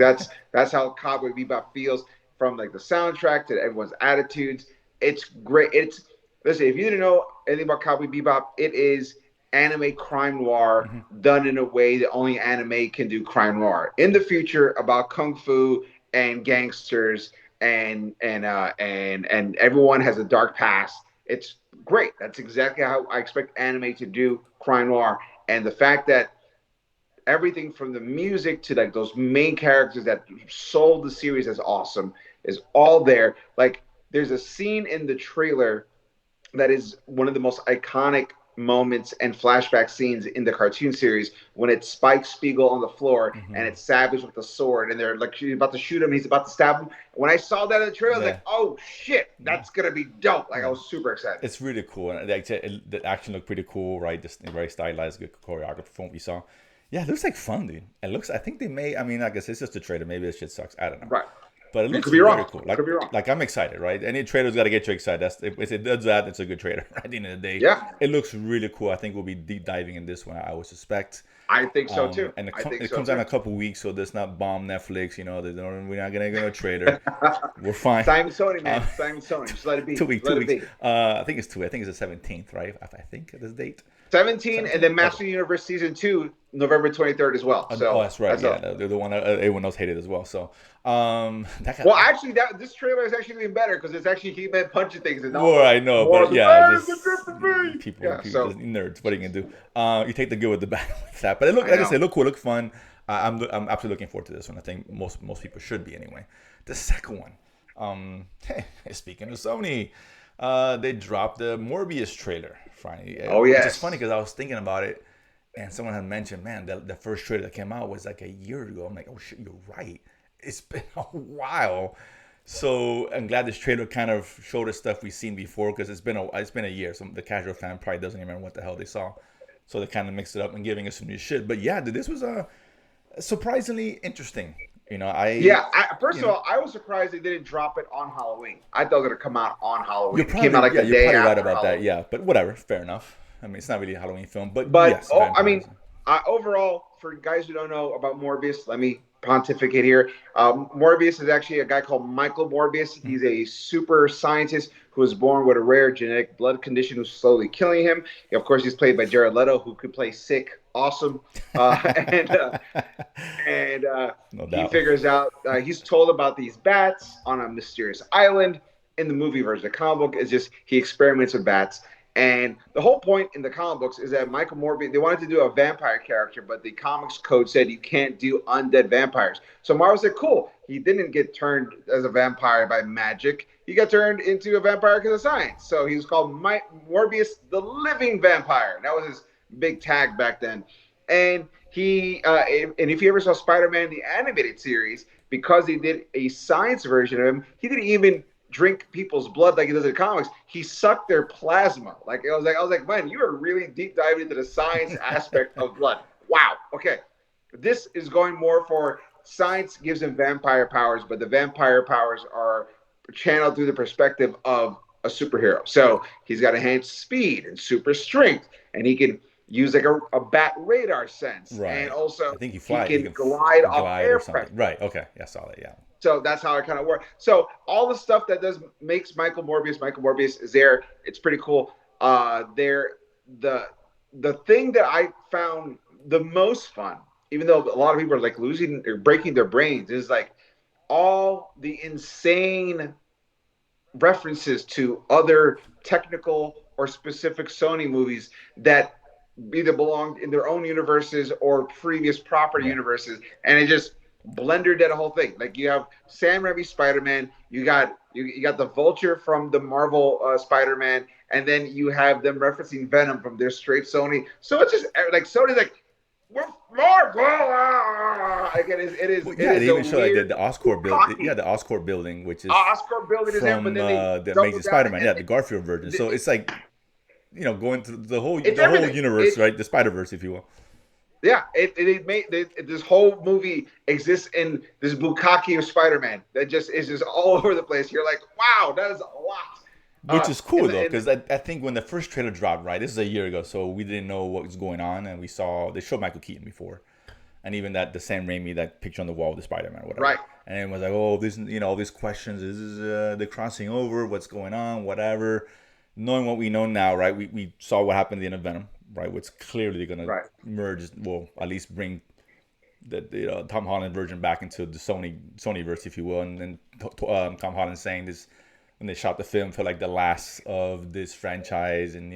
Speaker 2: that's how Cowboy Bebop feels from like the soundtrack to everyone's attitudes. It's great. It's listen. If you didn't know anything about Cowboy Bebop, it is anime crime noir done in a way that only anime can do crime noir. In the future, about kung fu and gangsters and everyone has a dark past. It's great. That's exactly how I expect anime to do crime noir. And the fact that everything from the music to like those main characters that sold the series as awesome is all there. Like there's a scene in the trailer that is one of the most iconic moments and flashback scenes in the cartoon series when it's Spike Spiegel on the floor and it's Savage with the sword and they're like she's about to shoot him, he's about to stab him. When I saw that in the trailer, I was like, oh shit, that's gonna be dope. Like I was super excited.
Speaker 3: It's really cool. And like, the action looked pretty cool, right? Just very stylized, good choreography from what we saw. Yeah, it looks like fun, dude. It looks. I think they may. I mean, I guess it's just a trailer. Maybe this shit sucks. I don't know.
Speaker 2: Right.
Speaker 3: But it looks
Speaker 2: could be
Speaker 3: very
Speaker 2: wrong.
Speaker 3: cool.
Speaker 2: Could be wrong.
Speaker 3: Like I'm excited, right? Any trailer's got to get you excited. That's if it does that, it's a good trailer. At the end of the day,
Speaker 2: Yeah.
Speaker 3: it looks really cool. I think we'll be deep diving in this one. I would suspect.
Speaker 2: I think so too.
Speaker 3: And
Speaker 2: I think
Speaker 3: it
Speaker 2: so
Speaker 3: comes
Speaker 2: too.
Speaker 3: out in a couple weeks, so there's not bomb Netflix. You know, we're not gonna go a trailer. We're fine.
Speaker 2: Simon Sony, man. Simon Sony. Just let it be.
Speaker 3: 2 weeks.
Speaker 2: Let
Speaker 3: 2
Speaker 2: it
Speaker 3: weeks.
Speaker 2: be.
Speaker 3: I think it's 2. I think it's the 17th, right? I think this date.
Speaker 2: 17 and then Master Universe Season 2, November 23rd as well. So
Speaker 3: that's right. They're the one everyone else hated as well. So,
Speaker 2: well, actually, this trailer is actually even better because it's actually He-Man punching things. And
Speaker 3: well, I know, but yeah, people just nerds. What are you gonna do? You take the good with the bad with that. But it like I said, it looked cool, look fun. I'm absolutely looking forward to this one. I think most people should be anyway. The second one, hey, speaking of Sony, they dropped the Morbius trailer finally.
Speaker 2: Oh yeah,
Speaker 3: which is funny because I was thinking about it, and someone had mentioned, man, the first trailer that came out was like a year ago. I'm like, oh shit, you're right. It's been a while. So I'm glad this trailer kind of showed us stuff we've seen before because it's been a year. So the casual fan probably doesn't even remember what the hell they saw. So they kind of mixed it up and giving us some new shit. But yeah, dude, this was surprisingly interesting. You know,
Speaker 2: first of all, I was surprised they didn't drop it on Halloween. I thought it was gonna come out on Halloween.
Speaker 3: You're probably,
Speaker 2: it came out like the
Speaker 3: you're
Speaker 2: day
Speaker 3: probably right
Speaker 2: after
Speaker 3: about
Speaker 2: Halloween.
Speaker 3: that. Yeah, but whatever, fair enough. I mean, it's not really a Halloween film, but yes.
Speaker 2: I mean, overall, for guys who don't know about Morbius, let me pontificate here. Morbius is actually a guy called Michael Morbius. He's a super scientist who was born with a rare genetic blood condition who's slowly killing him. Of course, he's played by Jared Leto, who could play sick, awesome. No he figures out, he's told about these bats on a mysterious island. In the movie version of the comic book, it's just he experiments with bats. And the whole point in the comic books is that Michael Morbius, they wanted to do a vampire character, but the comics code said you can't do undead vampires. So Marvel said, cool. He didn't get turned as a vampire by magic. He got turned into a vampire because of science. So he was called Morbius, the living vampire. That was his big tag back then. And if you ever saw SpiderMan, the animated series, because he did a science version of him, he didn't even drink people's blood like he does in the comics. He sucked their plasma. I was like, man, you are really deep diving into the science aspect of blood. Wow. Okay. This is going more for science gives him vampire powers, but the vampire powers are channeled through the perspective of a superhero. So he's got enhanced speed and super strength, and he can use like a bat radar sense.
Speaker 3: Right.
Speaker 2: And also
Speaker 3: I think he
Speaker 2: can glide off air pressure.
Speaker 3: Right. Okay. Yeah, I saw that. Yeah.
Speaker 2: So that's how it kind of works. So all the stuff that makes Michael Morbius is there. It's pretty cool. The thing that I found the most fun, even though a lot of people are like losing or breaking their brains, is like all the insane references to other technical or specific Sony movies that either belonged in their own universes or previous property universes, and it just blended that whole thing. Like you have Sam Raimi's Spider-Man, you got the Vulture from the Marvel Spider-Man, and then you have them referencing Venom from their straight Sony. So it's just like Sony's like, we're more. Like
Speaker 3: Well,
Speaker 2: it
Speaker 3: yeah,
Speaker 2: is
Speaker 3: they
Speaker 2: a
Speaker 3: even show like
Speaker 2: weird
Speaker 3: the Oscorp building.
Speaker 2: cocky.
Speaker 3: Yeah, the Oscorp building, which is
Speaker 2: Oscar building is there, but
Speaker 3: from
Speaker 2: then they
Speaker 3: the
Speaker 2: double
Speaker 3: Amazing
Speaker 2: down.
Speaker 3: Spider-Man. Yeah, the Garfield version. So it's like going through
Speaker 2: It's
Speaker 3: the whole
Speaker 2: everything.
Speaker 3: universe, right? The Spider-Verse, if you will.
Speaker 2: Yeah, it made this whole movie exists in this bukkake of Spider-Man that just is just all over the place. You're like, wow, that is a lot.
Speaker 3: Which is cool though,
Speaker 2: And
Speaker 3: because I think when the first trailer dropped, right, this is a year ago, so we didn't know what was going on, and they showed Michael Keaton before, and even that the Sam Raimi, that picture on the wall of the Spider-Man, or whatever.
Speaker 2: Right.
Speaker 3: And it was like, oh, this, all these questions, this is the crossing over, what's going on, whatever. Knowing what we know now, right, we saw what happened at the end of Venom, right, which clearly they're gonna merge, well, at least bring the Tom Holland version back into the Sony verse, if you will, and then Tom Holland saying this. When they shot the film for like the last of this franchise, and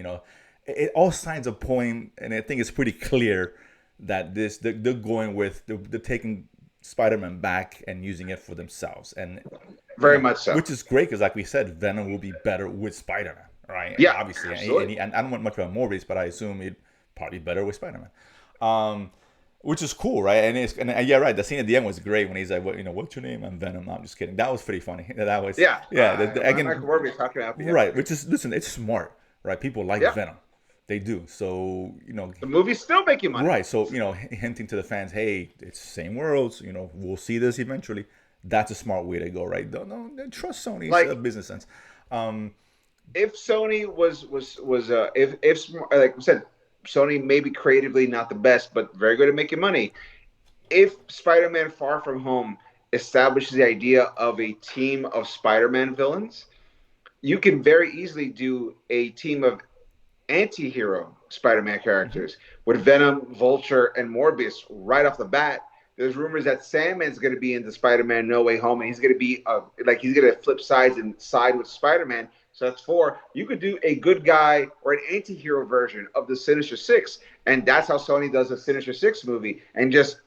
Speaker 3: it all signs a point, and I think it's pretty clear that they're going with they're taking Spider-Man back and using it for themselves, and
Speaker 2: very much so,
Speaker 3: which is great because, like we said, Venom will be better with Spider-Man, right?
Speaker 2: Yeah,
Speaker 3: obviously, and I don't know much about Morbius, but I assume it'd probably be better with Spider-Man. Which is cool, right? And yeah, right. The scene at the end was great when he's like, what's your name? I'm Venom. No, I'm just kidding. That was pretty funny. That was
Speaker 2: Again, Michael Morbius talking about
Speaker 3: right. Which is, listen, it's smart, right? People like Venom, they do. So
Speaker 2: the movie's still making money,
Speaker 3: right? So hinting to the fans, hey, it's same worlds. We'll see this eventually. That's a smart way to go, right? Don't trust Sony's business sense.
Speaker 2: If Sony was if like we said, Sony maybe creatively not the best, but very good at making money. If Spider-Man Far From Home establishes the idea of a team of Spider-Man villains, you can very easily do a team of anti-hero Spider-Man characters with Venom, Vulture, and Morbius right off the bat. There's rumors that Sandman's going to be in the Spider-Man No Way Home, and he's going to be he's going to flip sides and side with Spider-Man. So that's 4. You could do a good guy or an anti-hero version of the Sinister Six, and that's how Sony does a Sinister Six movie, and just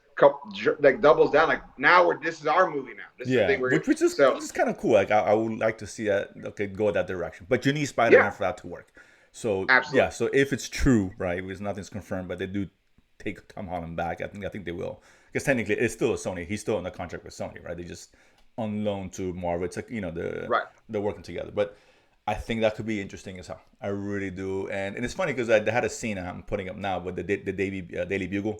Speaker 2: doubles down. Like now, this is our movie now. This is the thing
Speaker 3: which is kind of cool. Like I would like to see that go that direction, but you need Spider-Man for that to work. So
Speaker 2: absolutely.
Speaker 3: Yeah, so if it's true, right, because nothing's confirmed, but they do take Tom Holland back. I think they will, because technically it's still a Sony. He's still on the contract with Sony, right? They just on loan to Marvel. It's like they're working together, but. I think that could be interesting as hell. I really do, and it's funny because they had a scene I'm putting up now, but the Daily Bugle,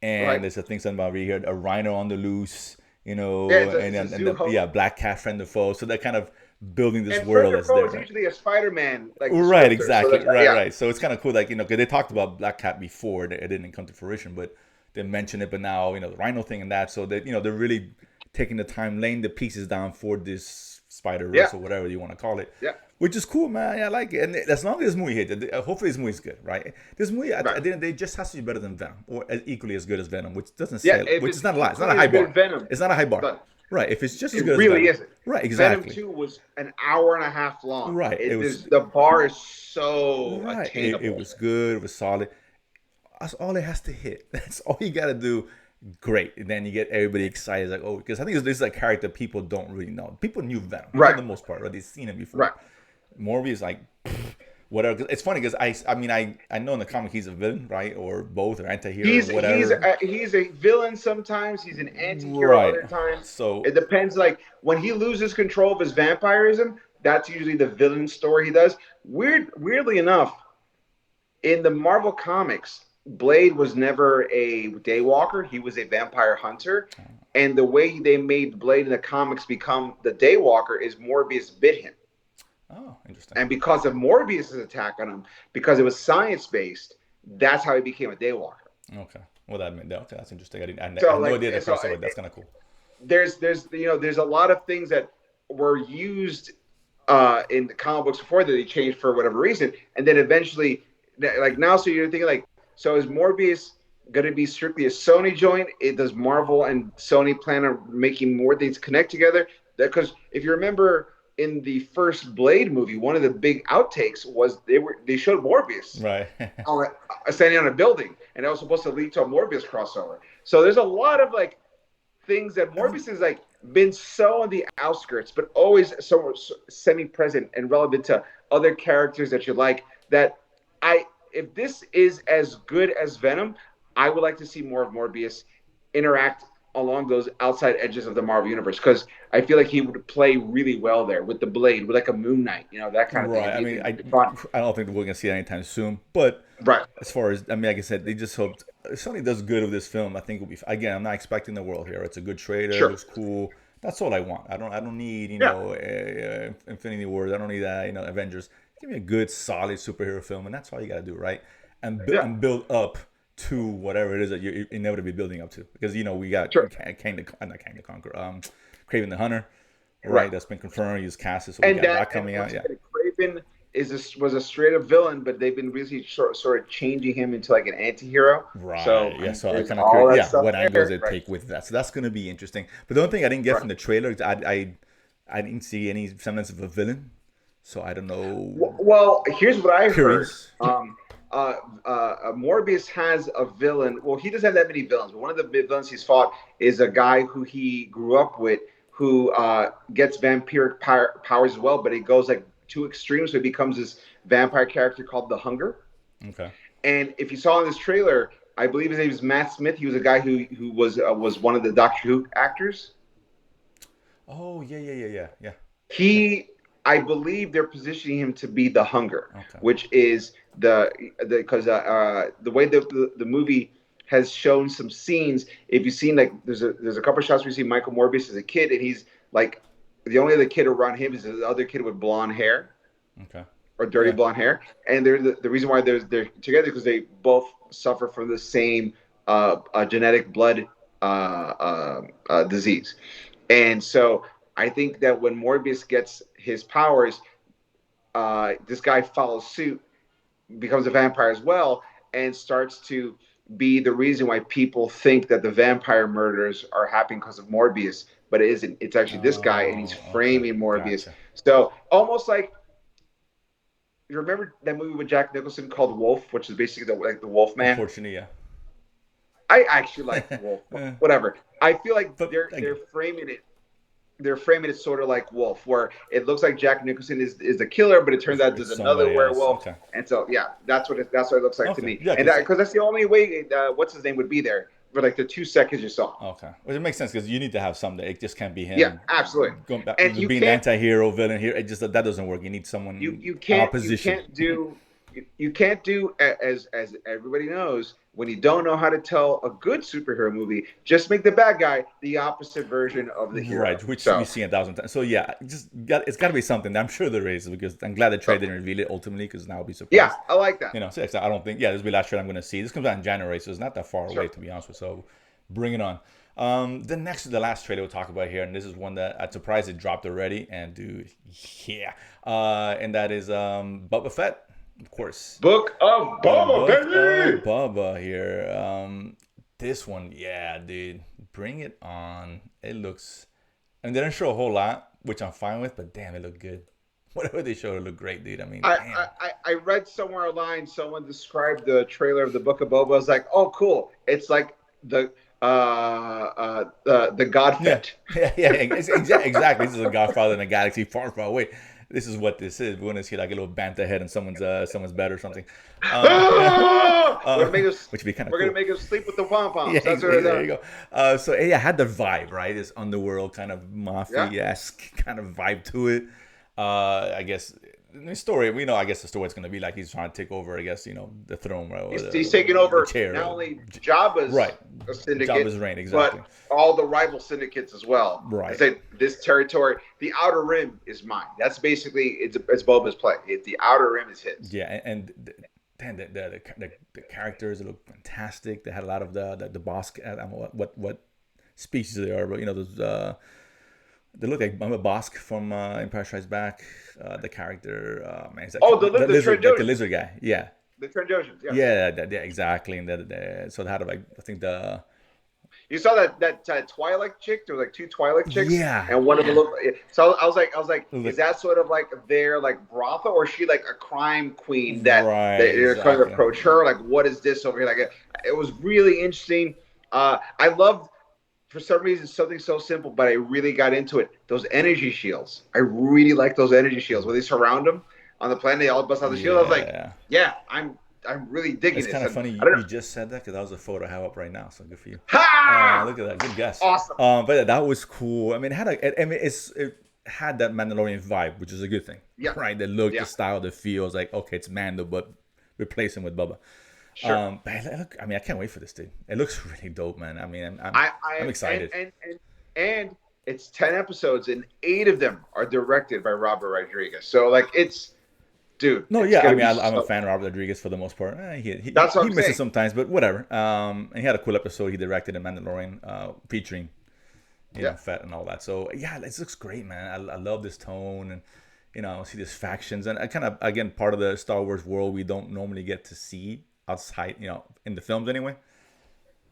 Speaker 3: and there's a thing something about here a rhino on the loose, and Black Cat, friend or foe. So they're kind of building this world that's there.
Speaker 2: It's usually a Spider-Man,
Speaker 3: right? Exactly, so right. So it's kind of cool, like because they talked about Black Cat before, it didn't come to fruition, but they mentioned it. But now the rhino thing and that, so that they're really taking the time, laying the pieces down for this Spider-Verse or whatever you want to call it.
Speaker 2: Yeah.
Speaker 3: Which is cool, man. I like it. And as long as this movie hits, hopefully this movie's good, right? This movie, at the end of the day, just has to be better than Venom, or equally as good as Venom, which doesn't say, which is not a lie. It's not a high bar. It's not a high bar. Right. If it's just as good as Venom. It really isn't. Right, exactly.
Speaker 2: Venom 2 was an hour and a half long.
Speaker 3: Right.
Speaker 2: The bar is so attainable.
Speaker 3: It was good. It was solid. That's all it has to hit. That's all you got to do. Great, and then you get everybody excited, like, oh, because I think this is a character people don't really know. People knew Venom for the most part, right? They've seen him before.
Speaker 2: Right.
Speaker 3: Morbius, like, whatever. It's funny because I know in the comic he's a villain, right, or both, or anti-hero, or whatever.
Speaker 2: He's a villain sometimes. He's an anti-hero other times.
Speaker 3: So
Speaker 2: it depends. Like when he loses control of his vampirism, that's usually the villain story he does. Weirdly enough, in the Marvel comics, Blade was never a daywalker. He was a vampire hunter. And the way they made Blade in the comics become the daywalker is Morbius bit him.
Speaker 3: Oh, interesting.
Speaker 2: And because of Morbius' attack on him, because it was science-based, that's how he became a daywalker.
Speaker 3: Okay. Well, that's interesting. I had no idea that crossover. That's kind of cool.
Speaker 2: There's a lot of things that were used in the comic books before that they changed for whatever reason. And then eventually, like now, so you're thinking like, so is Morbius going to be strictly a Sony joint? Does Marvel and Sony plan on making more things connect together? Because if you remember in the first Blade movie, one of the big outtakes was they showed Morbius standing on a building, and that was supposed to lead to a Morbius crossover. So there's a lot of like things that Morbius has like been so on the outskirts, but always so semi-present and relevant to other characters that you like. That if this is as good as Venom, I would like to see more of Morbius interact along those outside edges of the Marvel universe, because I feel like he would play really well there with the Blade, with like a Moon Knight, that kind of thing.
Speaker 3: Right. I mean,
Speaker 2: It'd be fun.
Speaker 3: I don't think we're gonna see it anytime soon. But
Speaker 2: Right.
Speaker 3: as far as I mean, like I said, they just hoped if somebody does good with this film, I think it'll be. Again, I'm not expecting the world here. It's a good trailer.
Speaker 2: Sure.
Speaker 3: It looks cool. That's all I want. I don't need Infinity Wars. I don't need that. Avengers. Give me a good, solid superhero film, and that's all you gotta do, right? And build up to whatever it is that you're inevitably building up to, because we got
Speaker 2: Sure.
Speaker 3: Kang the Conqueror, Craven the Hunter, right?
Speaker 2: Right.
Speaker 3: That's been confirmed. He's casted, so we got that coming out. Yeah.
Speaker 2: Craven was a straight up villain, but they've been really sort of changing him into like an anti-hero.
Speaker 3: Right.
Speaker 2: So
Speaker 3: yeah. So I
Speaker 2: there's
Speaker 3: kind of
Speaker 2: all that
Speaker 3: curious. Yeah.
Speaker 2: stuff
Speaker 3: What angles
Speaker 2: there,
Speaker 3: they
Speaker 2: right.
Speaker 3: take with that. So that's going to be interesting. But the only thing I didn't get from the trailer is I didn't see any semblance of a villain. So I don't know.
Speaker 2: Well, here's what I
Speaker 3: Curious.
Speaker 2: heard. Morbius has a villain. Well, he doesn't have that many villains, but one of the big villains he's fought is a guy who he grew up with, who gets vampiric powers as well, but he goes like too extreme, so he becomes this vampire character called the Hunger.
Speaker 3: Okay.
Speaker 2: And if you saw in this trailer, I believe his name is Matt Smith. He was a guy who was one of the Doctor Who actors.
Speaker 3: Oh yeah.
Speaker 2: I believe they're positioning him to be the Hunger,
Speaker 3: Okay.
Speaker 2: which is because the way the movie has shown some scenes. If you've seen, like, there's a couple of shots where you see Michael Morbius as a kid, and he's like, the only other kid around him is the other kid with blonde hair.
Speaker 3: Okay.
Speaker 2: Or dirty blonde hair, and they're the reason why they're together, because they both suffer from the same genetic blood disease. And so I think that when Morbius gets his powers, this guy follows suit, becomes a vampire as well, and starts to be the reason why people think that the vampire murders are happening because of Morbius, but it isn't. It's actually this guy, and he's framing Morbius.
Speaker 3: Gotcha.
Speaker 2: So almost like, you remember that movie with Jack Nicholson called Wolf, which is basically the Wolf Man?
Speaker 3: Unfortunately, yeah.
Speaker 2: I actually like Wolf. Whatever. I feel like
Speaker 3: But
Speaker 2: they're framing it. They're framing it sort of like Wolf, where it looks like Jack Nicholson is the killer, but it turns out there's another werewolf.
Speaker 3: Okay.
Speaker 2: And so that's what it looks like to me.
Speaker 3: Yeah,
Speaker 2: and because that's the only way what's his name would be there for like the 2 seconds you saw.
Speaker 3: Okay. Well, it makes sense, because you need to have something. It just can't be him.
Speaker 2: Yeah, absolutely.
Speaker 3: Going back,
Speaker 2: And you
Speaker 3: being
Speaker 2: can't-
Speaker 3: anti-hero villain here, it just that doesn't work. You need someone
Speaker 2: You can't
Speaker 3: opposition.
Speaker 2: you can't do as everybody knows, when you don't know how to tell a good superhero movie, just make the bad guy the opposite version of the hero.
Speaker 3: Right, which
Speaker 2: So,
Speaker 3: we see 1,000 times. So yeah, it's got to be something. I'm sure there is, because I'm glad the trailer didn't reveal it ultimately, because now I'll be surprised.
Speaker 2: yeah, I like that.
Speaker 3: So I don't think this will be the last trailer I'm going to see. This comes out in January, so it's not that far away, to be honest with you. So bring it on. The last trailer we'll talk about here, and this is one that I'm surprised it dropped already. And dude, yeah, and that is Boba Fett. Of course.
Speaker 2: Book of Boba, baby!
Speaker 3: Boba here. This one, yeah, dude. Bring it on. It looks... I mean, they didn't show a whole lot, which I'm fine with, but damn, it looked good. Whatever they showed, it looked great, dude. I mean, damn.
Speaker 2: I read somewhere online, someone described the trailer of the Book of Boba. I was like, oh, cool. It's like the God Fett.
Speaker 3: Yeah, exactly. This is a Godfather in a galaxy far, far away. This is what this is. We're gonna see like a little banter head in someone's bed or something.
Speaker 2: We're gonna make us,
Speaker 3: which would be kind of
Speaker 2: We're
Speaker 3: cool.
Speaker 2: gonna make us sleep with the pom poms.
Speaker 3: Yeah,
Speaker 2: That's what
Speaker 3: there you go. So yeah, had the vibe, right? This underworld kind of mafia-esque kind of vibe to it. I guess the story, I guess the story is going to be like he's trying to take over, I guess, the throne.
Speaker 2: He's taking over
Speaker 3: chair,
Speaker 2: not only Jabba's syndicate,
Speaker 3: Jabba's reign, exactly.
Speaker 2: but all the rival syndicates as well.
Speaker 3: Right.
Speaker 2: I say this territory, the Outer Rim is mine. That's basically, it's Boba's play. The Outer Rim is his.
Speaker 3: Yeah, and the characters look fantastic. They had a lot of the boss, I don't know what species they are, but those they look like Bosk from Empire Strikes Back. The character, man,
Speaker 2: the
Speaker 3: lizard, like the lizard guy, yeah.
Speaker 2: The Trandoshan's,
Speaker 3: yeah, exactly. And so they had I think
Speaker 2: you saw that Twilight chick. There were like 2 Twilight chicks,
Speaker 3: yeah,
Speaker 2: and one of them looked. So I was like, is that sort of like their like brothel, or is she like a crime queen that they're trying to approach her? Like, what is this over here? Like, it was really interesting. I loved, for some reason, something so simple, but I really got into it. Those energy shields. I really like those energy shields where they surround them on the planet. They all bust out the shield. I was like, I'm really digging
Speaker 3: It's
Speaker 2: this.
Speaker 3: kind of
Speaker 2: And
Speaker 3: funny
Speaker 2: I don't
Speaker 3: you just said that because that was a photo I have up right now. So good for you.
Speaker 2: Ha!
Speaker 3: Look at that, good guess.
Speaker 2: Awesome.
Speaker 3: But yeah, that was cool. I mean, it had that Mandalorian vibe, which is a good thing.
Speaker 2: Yeah.
Speaker 3: Right. The look,
Speaker 2: Yeah.
Speaker 3: the style, the feel. It's like, okay, it's Mando, but replace him with Bubba.
Speaker 2: Sure.
Speaker 3: But look, I mean, I can't wait for this, dude. It looks really dope, man. I mean, I'm excited.
Speaker 2: And it's 10 episodes, and 8 of them are directed by Robert Rodriguez. So like it's, dude.
Speaker 3: No,
Speaker 2: it's
Speaker 3: yeah, I
Speaker 2: gonna
Speaker 3: mean,
Speaker 2: be
Speaker 3: I'm a
Speaker 2: so-
Speaker 3: fan of Robert Rodriguez for the most part. He
Speaker 2: That's what I'm
Speaker 3: misses
Speaker 2: saying.
Speaker 3: sometimes, but whatever. And he had a cool episode he directed in Mandalorian, featuring, you know, Fett and all that. So yeah, it looks great, man. I love this tone, and you know, I see these factions, and I kind of, again, part of the Star Wars world we don't normally get to see outside, you know, in the films anyway.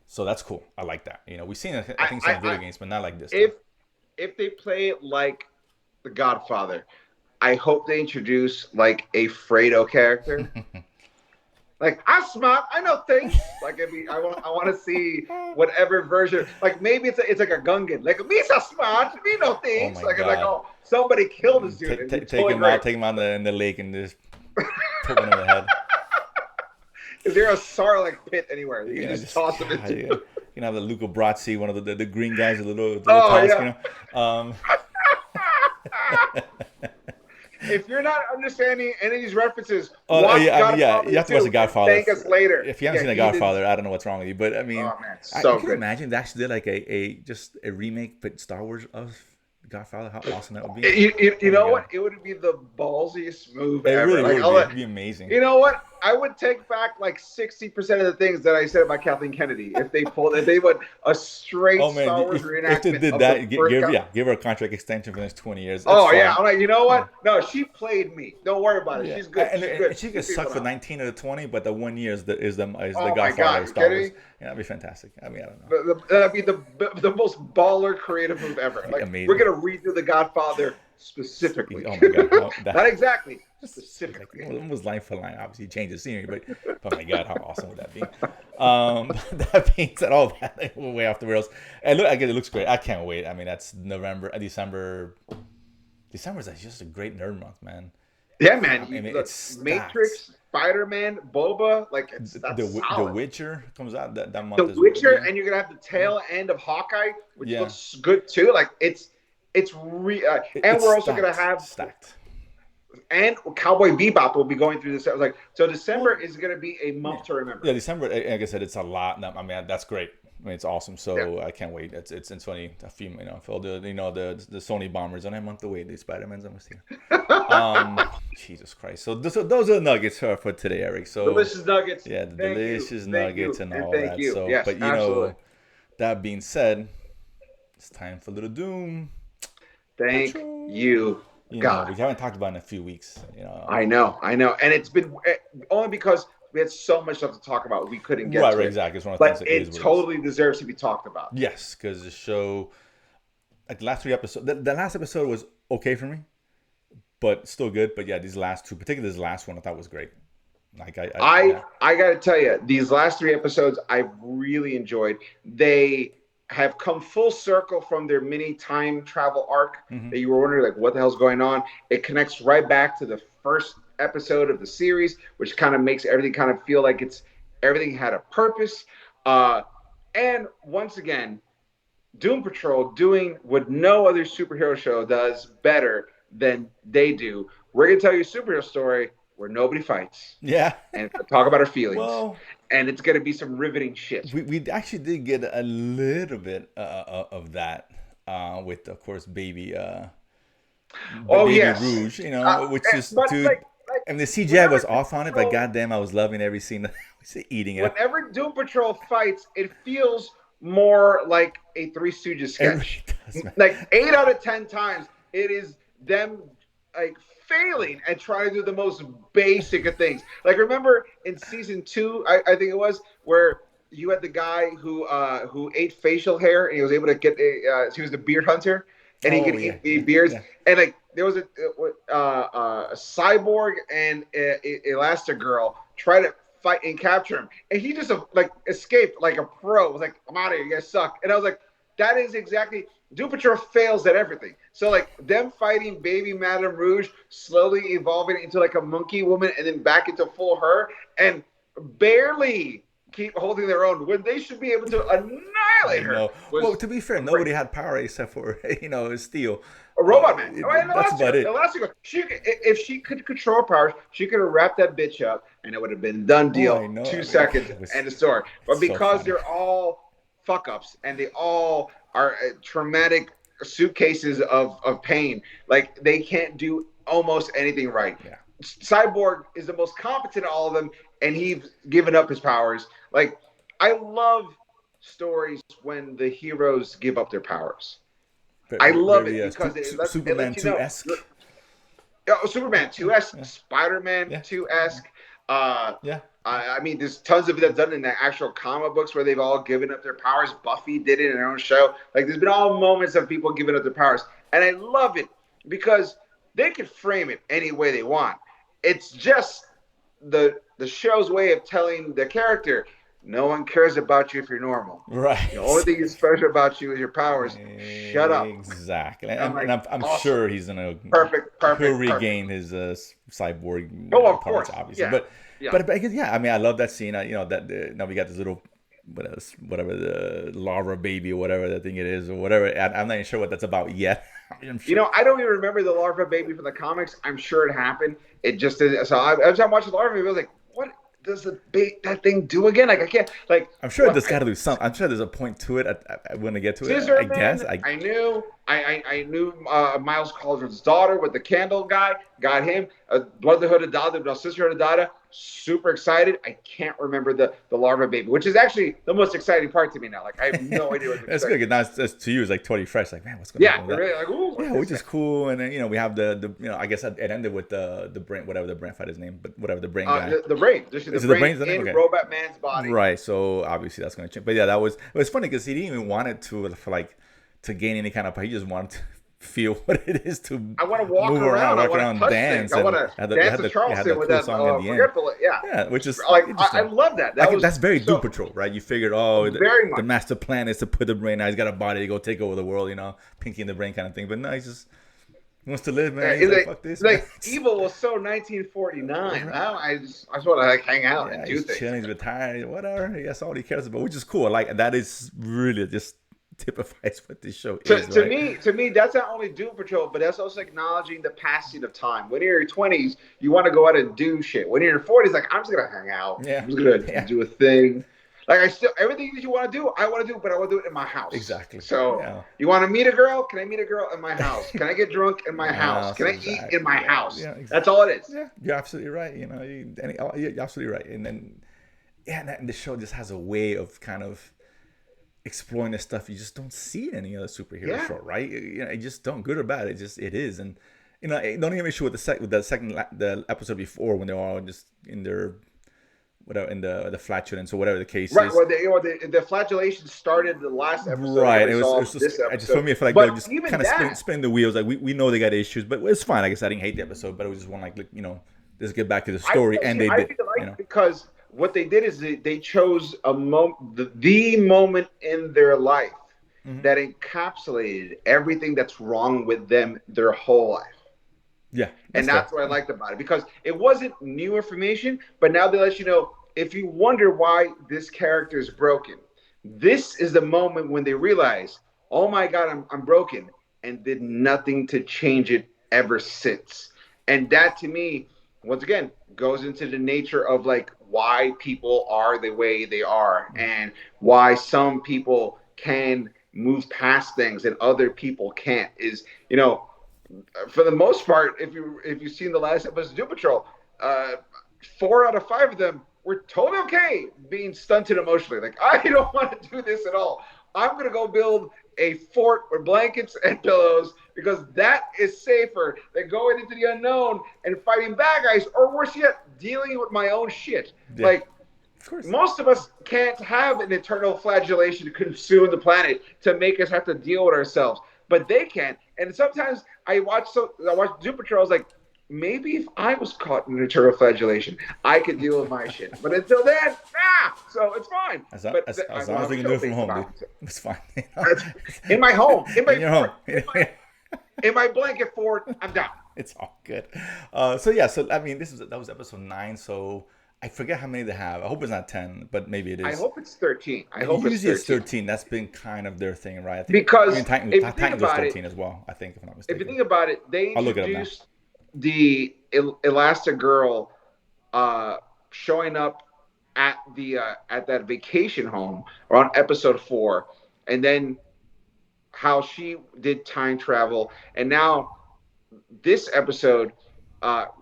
Speaker 3: So that's cool. I like that. You know, we've seen, I think, some video games, but not like this.
Speaker 2: If they play it like The Godfather, I hope they introduce like a Fredo character. Like, I'm smart, I know things. Like, I want to see whatever version. Like, maybe it's like a Gungan. Like, me so smart, me know things.
Speaker 3: Oh my
Speaker 2: like,
Speaker 3: God.
Speaker 2: like, oh, somebody killed this dude.
Speaker 3: Take him out in the lake and just put him in the head.
Speaker 2: Is there a Sarlacc pit anywhere? You can
Speaker 3: Yeah,
Speaker 2: just toss him into.
Speaker 3: You can have the Luca Brasi, one of the green guys, the little
Speaker 2: Oh,
Speaker 3: task,
Speaker 2: yeah.
Speaker 3: you know.
Speaker 2: If you're not understanding any of these references,
Speaker 3: Oh,
Speaker 2: watch
Speaker 3: yeah, I mean,
Speaker 2: Godfather
Speaker 3: you have to watch The
Speaker 2: and
Speaker 3: Godfather.
Speaker 2: Thank us later.
Speaker 3: If you haven't seen The Godfather, I don't know what's wrong with you. But I mean,
Speaker 2: Oh, man, so
Speaker 3: can you
Speaker 2: good.
Speaker 3: imagine they actually did like just a remake, but Star Wars of Godfather? How awesome that would be!
Speaker 2: You know what? It would be the ballsiest move
Speaker 3: It
Speaker 2: ever.
Speaker 3: really
Speaker 2: Like,
Speaker 3: would be. It'd be amazing.
Speaker 2: You know what? I would take back like 60% of the things that I said about Kathleen Kennedy if they would a straight
Speaker 3: Oh man,
Speaker 2: Star Wars
Speaker 3: if
Speaker 2: reenactment.
Speaker 3: they did
Speaker 2: of
Speaker 3: that,
Speaker 2: the first
Speaker 3: give her a contract extension for the next 20 years.
Speaker 2: Oh
Speaker 3: That's
Speaker 2: yeah,
Speaker 3: fine.
Speaker 2: I'm like, you know what? No, she played me. Don't worry about it.
Speaker 3: Yeah.
Speaker 2: She's good.
Speaker 3: And
Speaker 2: She's good.
Speaker 3: she could suck for 19 of the 20, but the 1 year is the
Speaker 2: Oh my
Speaker 3: Godfather
Speaker 2: God,
Speaker 3: of Star
Speaker 2: you
Speaker 3: Wars.
Speaker 2: kidding?
Speaker 3: Yeah, that'd be fantastic. I mean, I don't know.
Speaker 2: That'd be the most baller creative move ever. Like,
Speaker 3: Amazing.
Speaker 2: we're gonna redo the Godfather specifically.
Speaker 3: Oh my God,
Speaker 2: Not exactly. Specifically.
Speaker 3: Like, almost line for line. Obviously, change the scenery, but oh my God, how awesome would that be? That being said, all that we're way off the rails. And look, again, it looks great. I can't wait. I mean, that's December. December is just a great nerd month, man.
Speaker 2: Yeah, man.
Speaker 3: I mean,
Speaker 2: Look,
Speaker 3: it's
Speaker 2: Matrix, SpiderMan, Boba, like
Speaker 3: the Witcher comes out that month.
Speaker 2: The
Speaker 3: as
Speaker 2: Witcher,
Speaker 3: well.
Speaker 2: and you're gonna have the tail end of Hawkeye, which
Speaker 3: Yeah.
Speaker 2: looks good too. Like it's and we're also gonna have
Speaker 3: stacked.
Speaker 2: And Cowboy Bebop will be going through this. Like, so December is going to be a month to remember.
Speaker 3: Yeah, December. Like I said, it's a lot. I mean, that's great. I mean, it's awesome. So I can't wait. It's funny. A few, for the the Sony bombers on a month away. The SpiderMan's almost here. Jesus Christ. So those are the nuggets for today, Eric. So
Speaker 2: delicious nuggets.
Speaker 3: Yeah, the
Speaker 2: Thank
Speaker 3: delicious
Speaker 2: you.
Speaker 3: nuggets
Speaker 2: Thank
Speaker 3: and all
Speaker 2: thank
Speaker 3: that.
Speaker 2: you.
Speaker 3: So,
Speaker 2: Yes,
Speaker 3: but
Speaker 2: absolutely.
Speaker 3: that being said, it's time for a little doom.
Speaker 2: Thank you. God,
Speaker 3: we haven't talked about it in a few weeks.
Speaker 2: I know, and it's been only because we had so much stuff to talk about. We couldn't get to
Speaker 3: right,
Speaker 2: it.
Speaker 3: exactly. It's one of the
Speaker 2: But
Speaker 3: things that
Speaker 2: it totally deserves to be talked about.
Speaker 3: Yes, because the show, like the last 3 episodes, the last episode was okay for me, but still good. But yeah, these last 2, particularly this last one, I thought was great. Like
Speaker 2: I got to tell you, these last 3 episodes I really enjoyed. They have come full circle from their mini time travel arc that you were wondering, like, what the hell's going on? It connects right back to the first episode of the series, which kind of makes everything kind of feel like everything had a purpose. And once again, Doom Patrol doing what no other superhero show does better than they do. We're going to tell you a superhero story where nobody fights.
Speaker 3: Yeah.
Speaker 2: And talk about our feelings.
Speaker 3: Well,
Speaker 2: and it's going to be some riveting shit.
Speaker 3: We actually did get a little bit of that with, of course, Baby Rouge, which is, dude, and the CGI was off on it, but goddamn, I was loving every scene that was eating it.
Speaker 2: Whenever Doom Patrol fights, it feels more like a Three Stooges sketch. Like 8 out of 10 times, it is them like failing and trying to do the most basic of things. Like, remember in season 2, I think it was, where you had the guy who ate facial hair and he was able to get he was the beard hunter and he could eat beards. Yeah. And like there was a Cyborg and Elastigirl try to fight and capture him, and he just like escaped like a pro. It was like, I'm out of here, you guys suck. And I was like, that is exactly. Doom Patrol fails at everything. So like them fighting Baby Madame Rouge, slowly evolving into like a monkey woman and then back into full her. And barely keep holding their own when they should be able to annihilate her.
Speaker 3: Well, to be fair, nobody had power except for Steel.
Speaker 2: A Robot Man.
Speaker 3: That's about it.
Speaker 2: If she could control her powers, she could have wrapped that bitch up, and it would have been done deal. 2 seconds, end of story. But because they're all fuck ups and they all are traumatic suitcases of pain, like they can't do almost anything right.
Speaker 3: Yeah.
Speaker 2: Cyborg is the most competent of all of them, and he's given up his powers. Like, I love stories when the heroes give up their powers. I love it because it lets you know. Superman 2-esque, Spider-Man 2-esque. I mean, there's tons of it that's done in the actual comic books where they've all given up their powers. Buffy did it in her own show. Like, there's been all moments of people giving up their powers. And I love it because they can frame it any way they want. It's just the show's way of telling the character, no one cares about you if you're normal.
Speaker 3: Right.
Speaker 2: The only thing that's special about you is your powers. Shut up.
Speaker 3: Exactly. And I'm awesome. Sure he's gonna he'll regain his cyborg
Speaker 2: of
Speaker 3: parts,
Speaker 2: course.
Speaker 3: obviously. But I guess, I mean, I love that scene. Now we got this little whatever the larva baby or whatever that thing it is or whatever. I'm not even sure what that's about yet.
Speaker 2: Sure. I don't even remember the larva baby from the comics. I'm sure it happened. It just did. So every time I watched the larva baby, I was like, what does that thing do again? Like, I can't, like.
Speaker 3: I'm sure there's got to do something. I'm sure there's a point to it when I get to it. I guess.
Speaker 2: I knew Miles Cauldron's daughter with the candle guy. Got him. Brotherhood of Dada, Sisterhood of Dada. Super excited. I can't remember the larva baby, which is actually the most exciting part to me now. Like, I have no idea what's
Speaker 3: That's good. That's to you. It's like totally fresh. Like, man, what's going on?
Speaker 2: Really like, ooh,
Speaker 3: which is cool. And then we have the I guess it ended with the brain, whatever the brain fighter's name, but whatever the brain guy.
Speaker 2: The brain. Is it the brain in Robot Man's body?
Speaker 3: Right. So obviously that's going to change. But yeah, it was funny because he didn't even want it to gain any kind of power. He just wanted to feel what it is to
Speaker 2: walk around,
Speaker 3: dance.
Speaker 2: I want to dance to Charleston with that song at the end.
Speaker 3: Yeah, which is
Speaker 2: like I love that.
Speaker 3: That's very Doom Patrol, right? You figured, the master plan is to put the brain out. He's got a body to go take over the world, Pinky in the brain kind of thing. But no, he just wants to live, man. He's like, fuck this.
Speaker 2: Like, evil was so 1949. Now I just want to hang out and do things.
Speaker 3: Chilling, he's retired, whatever. That's all he cares about, which is cool. Like, that is really just typifies what this show is.
Speaker 2: To me, that's not only Doom Patrol, but that's also acknowledging the passing of time. When you're in your 20s, you want to go out and do shit. When you're in your 40s, like, I'm just gonna hang out.
Speaker 3: Yeah.
Speaker 2: I'm just gonna do a thing. Like, everything that you want to do, I want to do, but I want to do it in my house.
Speaker 3: Exactly.
Speaker 2: So, you want to meet a girl? Can I meet a girl in my house? Can I get drunk in my house? Can I eat in my house? Yeah, exactly. That's all it is.
Speaker 3: Yeah, you're absolutely right. You're absolutely right. And then, and the show just has a way of kind of exploring this stuff you just don't see in any other superhero show, right? You just don't, good or bad. It is, and don't even issue with the episode before when they're all just in their whatever in the flatulence or whatever the case is.
Speaker 2: Right. Well, the flagellation started the last episode.
Speaker 3: Right. It was just, I just for me, I feel like they're just kind of spinning the wheels. Like we know they got issues, but it's fine. I guess I didn't hate the episode, but it was just one let's get back to the story, and they did.
Speaker 2: Because what they did is they chose the moment in their life that encapsulated everything that's wrong with them their whole life.
Speaker 3: Yeah.
Speaker 2: That's what I liked about it, because it wasn't new information, but now they let you know, if you wonder why this character is broken, this is the moment when they realize, oh my God, I'm broken, and did nothing to change it ever since. And that, to me, once again, goes into the nature of like why people are the way they are, and why some people can move past things and other people can't. Is, for the most part, if you've seen the last episode of Doom Patrol, 4 out of 5 of them were totally okay being stunted emotionally. Like, I don't want to do this at all. I'm gonna go build a fort with blankets and pillows, because that is safer than going into the unknown and fighting bad guys, or worse yet, dealing with my own shit. Yeah. Like, of course, most of us can't have an eternal flagellation to consume the planet to make us have to deal with ourselves, but they can. And sometimes I watch Doom Patrol, I was like, maybe if I was caught in an eternal flagellation, I could deal with my shit. But until then, so it's fine.
Speaker 3: As long as we can do it from home, dude, it's fine.
Speaker 2: In my home. In
Speaker 3: your home.
Speaker 2: In my blanket fort, I'm down.
Speaker 3: It's all good. So I mean, that was episode 9. So I forget how many they have. I hope it's not 10, but maybe it is.
Speaker 2: I hope it's 13. I hope
Speaker 3: Usually
Speaker 2: it's 13.
Speaker 3: it's 13. That's been kind of their thing, right? I think
Speaker 2: Because
Speaker 3: even Titans,
Speaker 2: if you think
Speaker 3: Titans was
Speaker 2: about
Speaker 3: 13
Speaker 2: it,
Speaker 3: as well, I think, if I'm not
Speaker 2: if
Speaker 3: mistaken.
Speaker 2: you think about it, they
Speaker 3: I'll look it up now.
Speaker 2: introduced the Elastigirl showing up at that vacation home around episode 4, and then how she did time travel, and now this episode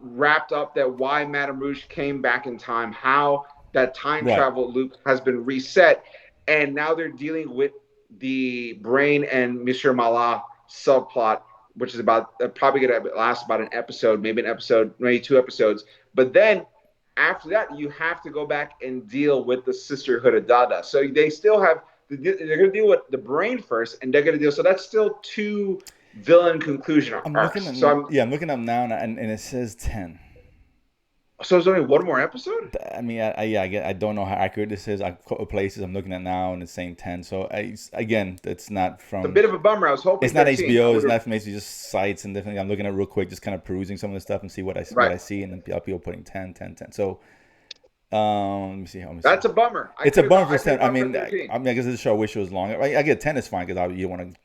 Speaker 2: wrapped up that why Madame Rouge came back in time, how that time
Speaker 3: Right.
Speaker 2: travel loop has been reset, and now they're dealing with the Brain and Monsieur Mallah subplot, which is about probably going to last about an episode, maybe 2 episodes. But then after that, you have to go back and deal with the Sisterhood of Dada. So they still have they're going to deal with the Brain first, and they're going to deal. So that's still 2 villain conclusion arcs.
Speaker 3: I'm looking up now, and it says 10.
Speaker 2: So there's only one more episode?
Speaker 3: I mean, I don't know how accurate this is. A couple places I'm looking at now, and it's saying 10. So again, it's not from.
Speaker 2: It's a bit of a bummer. I was hoping
Speaker 3: it's not
Speaker 2: 13.
Speaker 3: HBO. It's not from HBO. Just sites and different. I'm looking at real quick, just kind of perusing some of the stuff and see what I see, and then people putting 10. So, let me see.
Speaker 2: That's a bummer.
Speaker 3: It's a bummer for 10. I mean, I guess this show I wish it was longer. I get 10 is fine because you want to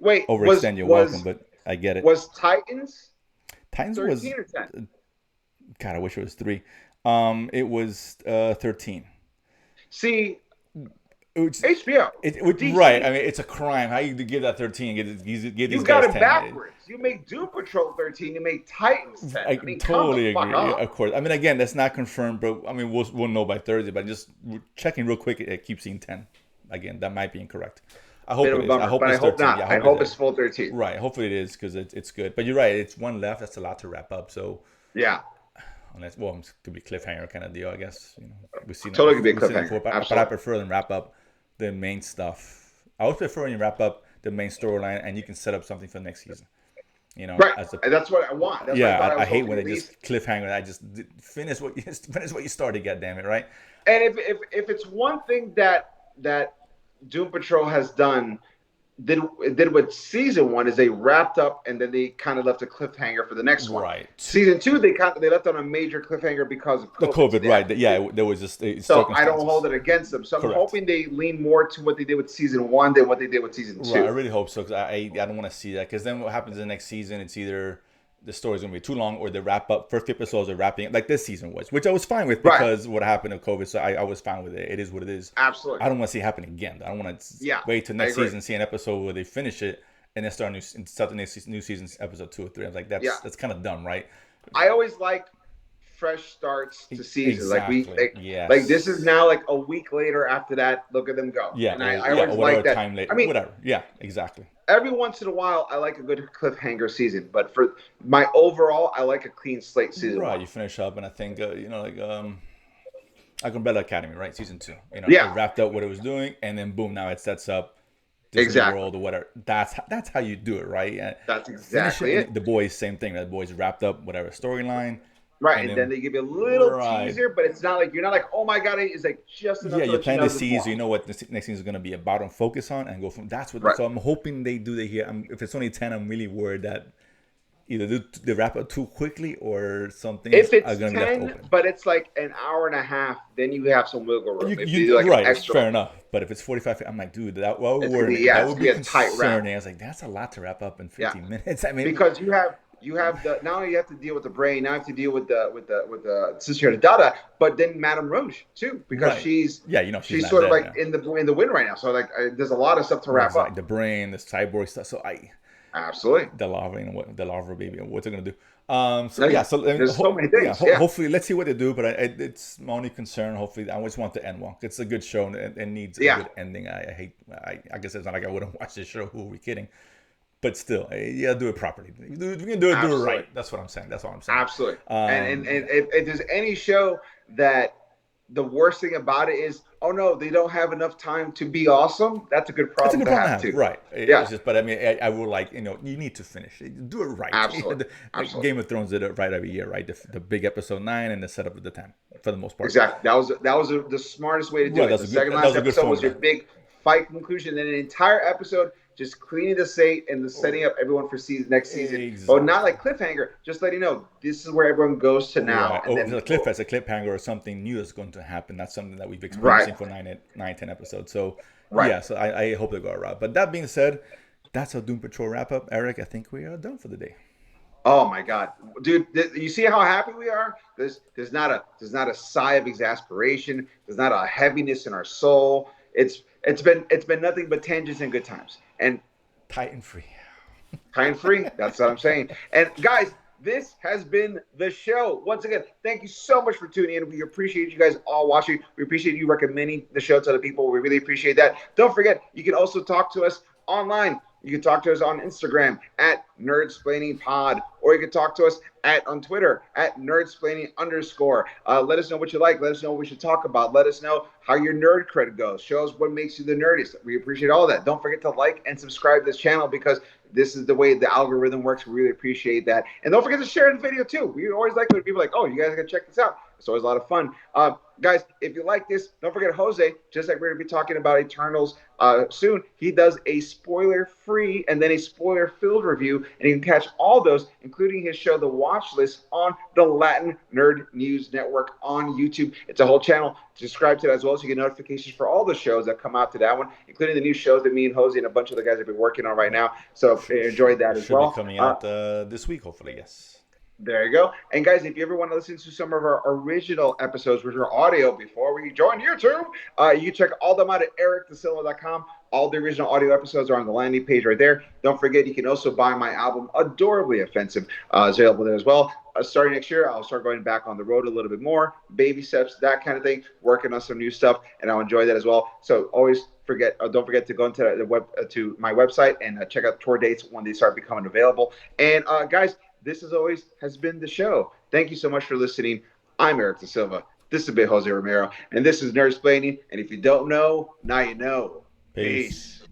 Speaker 3: overextend your welcome, but I get it.
Speaker 2: Was Titans
Speaker 3: 13
Speaker 2: was
Speaker 3: or 10? God, I wish it was 3. It was 13.
Speaker 2: See, HBO.
Speaker 3: Right. I mean, it's a crime. How you give that 13 and give these
Speaker 2: you
Speaker 3: guys
Speaker 2: got it
Speaker 3: 10?
Speaker 2: backwards. You make Doom Patrol 13. You make Titans 10.
Speaker 3: I mean, totally agree. Yeah, of course. I mean, again, that's not confirmed, but I mean, we'll know by Thursday. But just checking real quick, it keeps seeing 10. Again, that might be incorrect. I hope it is. I hope it's 13.
Speaker 2: Not.
Speaker 3: Yeah,
Speaker 2: I hope it's full 13.
Speaker 3: Right. Hopefully it is because it's good. But you're right. It's one left. That's a lot to wrap up. So
Speaker 2: yeah.
Speaker 3: Unless, it could be cliffhanger kind of deal, I guess. We've seen
Speaker 2: totally could be a cliffhanger.
Speaker 3: But I prefer them wrap up the main stuff. I would prefer when you wrap up the main storyline and you can set up something for the next season.
Speaker 2: Right. That's what I want. That's
Speaker 3: I hate when they just cliffhanger. I just finish what you started. Goddamn it, right?
Speaker 2: And if it's one thing that Doom Patrol has done. Did with season 1 is they wrapped up and then they kind of left a cliffhanger for the next one.
Speaker 3: Right.
Speaker 2: Season 2 they left on a major cliffhanger because of COVID.
Speaker 3: The COVID, right? Yeah, there was just
Speaker 2: so I don't hold it against them. So I'm hoping they lean more to what they did with season 1 than what they did with season 2.
Speaker 3: Right, I really hope so because I don't want to see that because then what happens in the next season? It's either the story's gonna be too long or they wrap up. First episodes are wrapping up like this season was, which I was fine with because what happened with COVID. So I was fine with it. It is what it is.
Speaker 2: Absolutely.
Speaker 3: I don't want to see it happen again. I don't want to wait till next season, see an episode where they finish it and then start the next new season's episode 2 or 3. I was like, that's kind of dumb, right?
Speaker 2: I always like fresh starts to seasons.
Speaker 3: Exactly.
Speaker 2: Like this is now like a week later after that. Look at them go.
Speaker 3: Yeah,
Speaker 2: and I always like that.
Speaker 3: Time later.
Speaker 2: I mean,
Speaker 3: whatever. Yeah, exactly.
Speaker 2: Every once in a while, I like a good cliffhanger season, but for my overall, I like a clean slate season.
Speaker 3: Right, you finish up, and I think like Umbrella Academy, right, season 2. It wrapped up what it was doing, and then boom, now it sets up Disney World or whatever. That's how you do it, right?
Speaker 2: That's exactly it.
Speaker 3: The Boys, same thing. The Boys wrapped up whatever storyline.
Speaker 2: Right, and then they give you a little teaser, but it's not like you're not like, oh my god, it's like just enough.
Speaker 3: Yeah, you're planting the seeds. You know what the next thing is going to be about and focus on, and go from. That's what. Right. So I'm hoping they do that here. if it's only 10, I'm really worried that either they wrap up too quickly or something.
Speaker 2: If it's 10, but it's like an hour and a half, then you have some wiggle room.
Speaker 3: Right, extra fair enough. But if it's 45, I'm like, dude, that would be
Speaker 2: a tight wrap.
Speaker 3: I was like, that's a lot to wrap up in 15 minutes. I mean,
Speaker 2: because you have the not only you have to deal with the Brain, now you have to deal with the Sister Dada, but then Madame Rouge too, because she's sort of like in the wind right now. So like there's a lot of stuff to wrap up.
Speaker 3: Like the Brain, the cyborg stuff. So
Speaker 2: absolutely
Speaker 3: the larva baby. What's it gonna do?
Speaker 2: So there's so many things.
Speaker 3: Hopefully, let's see what they do. But it's my only concern. Hopefully, I always want to end well. It's a good show and it needs a good ending. I guess it's not like I wouldn't watch this show. Who are we kidding? But still, do it properly. You can do it right. That's what I'm saying. That's all I'm saying.
Speaker 2: Absolutely. And if there's any show that the worst thing about it is, oh no, they don't have enough time to be awesome. That's a good problem to have too.
Speaker 3: Right. It's just, but I mean, I would like, you need to finish it. Do it right.
Speaker 2: Absolutely.
Speaker 3: Game of Thrones did it right every year, right? The big episode 9 and the setup of the 10 for the most part.
Speaker 2: Exactly. That was the smartest way to do it. The second last episode was your big fight conclusion, then an entire episode just cleaning the slate and setting up everyone for next season.
Speaker 3: Exactly.
Speaker 2: But not like cliffhanger, just letting you know this is where everyone goes to now.
Speaker 3: Right.
Speaker 2: And then
Speaker 3: the cliff as a cliffhanger or something new is going to happen. That's something that we've
Speaker 2: Right.
Speaker 3: experienced for 10 episodes. So
Speaker 2: Right.
Speaker 3: yeah, so I hope they go around. But that being said, that's our Doom Patrol wrap up. Eric, I think we are done for the day.
Speaker 2: Oh my God, dude! You see how happy we are? There's not a sigh of exasperation. There's not a heaviness in our soul. It's been nothing but tangents and good times. And
Speaker 3: Titan free.
Speaker 2: Titan free. That's what I'm saying. And guys, this has been the show. Once again, thank you so much for tuning in. We appreciate you guys all watching. We appreciate you recommending the show to other people. We really appreciate that. Don't forget, you can also talk to us online. You can talk to us on Instagram at NerdsplainingPod, or you can talk to us on Twitter at Nerdsplaining_. Let us know what you like. Let us know what we should talk about. Let us know how your nerd cred goes. Show us what makes you the nerdiest. We appreciate all that. Don't forget to like and subscribe to this channel because this is the way the algorithm works. We really appreciate that. And don't forget to share the video too. We always like when people are like, oh, you guys got to check this out. It's always a lot of fun. Guys, if you like this, don't forget Jose, just like we're going to be talking about Eternals soon, he does a spoiler-free and then a spoiler-filled review, and you can catch all those, including his show, The Watch List, on the Latin Nerd News Network on YouTube. It's a whole channel. Subscribe to it as well so you get notifications for all the shows that come out to that one, including the new shows that me and Jose and a bunch of the guys have been working on right now. So enjoy that as well.
Speaker 3: Should be coming out this week, hopefully, yes.
Speaker 2: There you go. And guys, if you ever want to listen to some of our original episodes, which are audio before we join YouTube, you can check all them out at ericdasilva.com. All the original audio episodes are on the landing page right there. Don't forget, you can also buy my album, Adorably Offensive. It's available there as well. Starting next year, I'll start going back on the road a little bit more, baby steps, that kind of thing, working on some new stuff, and I'll enjoy that as well. So always don't forget to go into to my website and check out tour dates when they start becoming available. And guys, this has been the show. Thank you so much for listening. I'm Eric Da Silva. This has been Jose Romero, and this is Nerdsplaining. And if you don't know, now you know.
Speaker 3: Peace.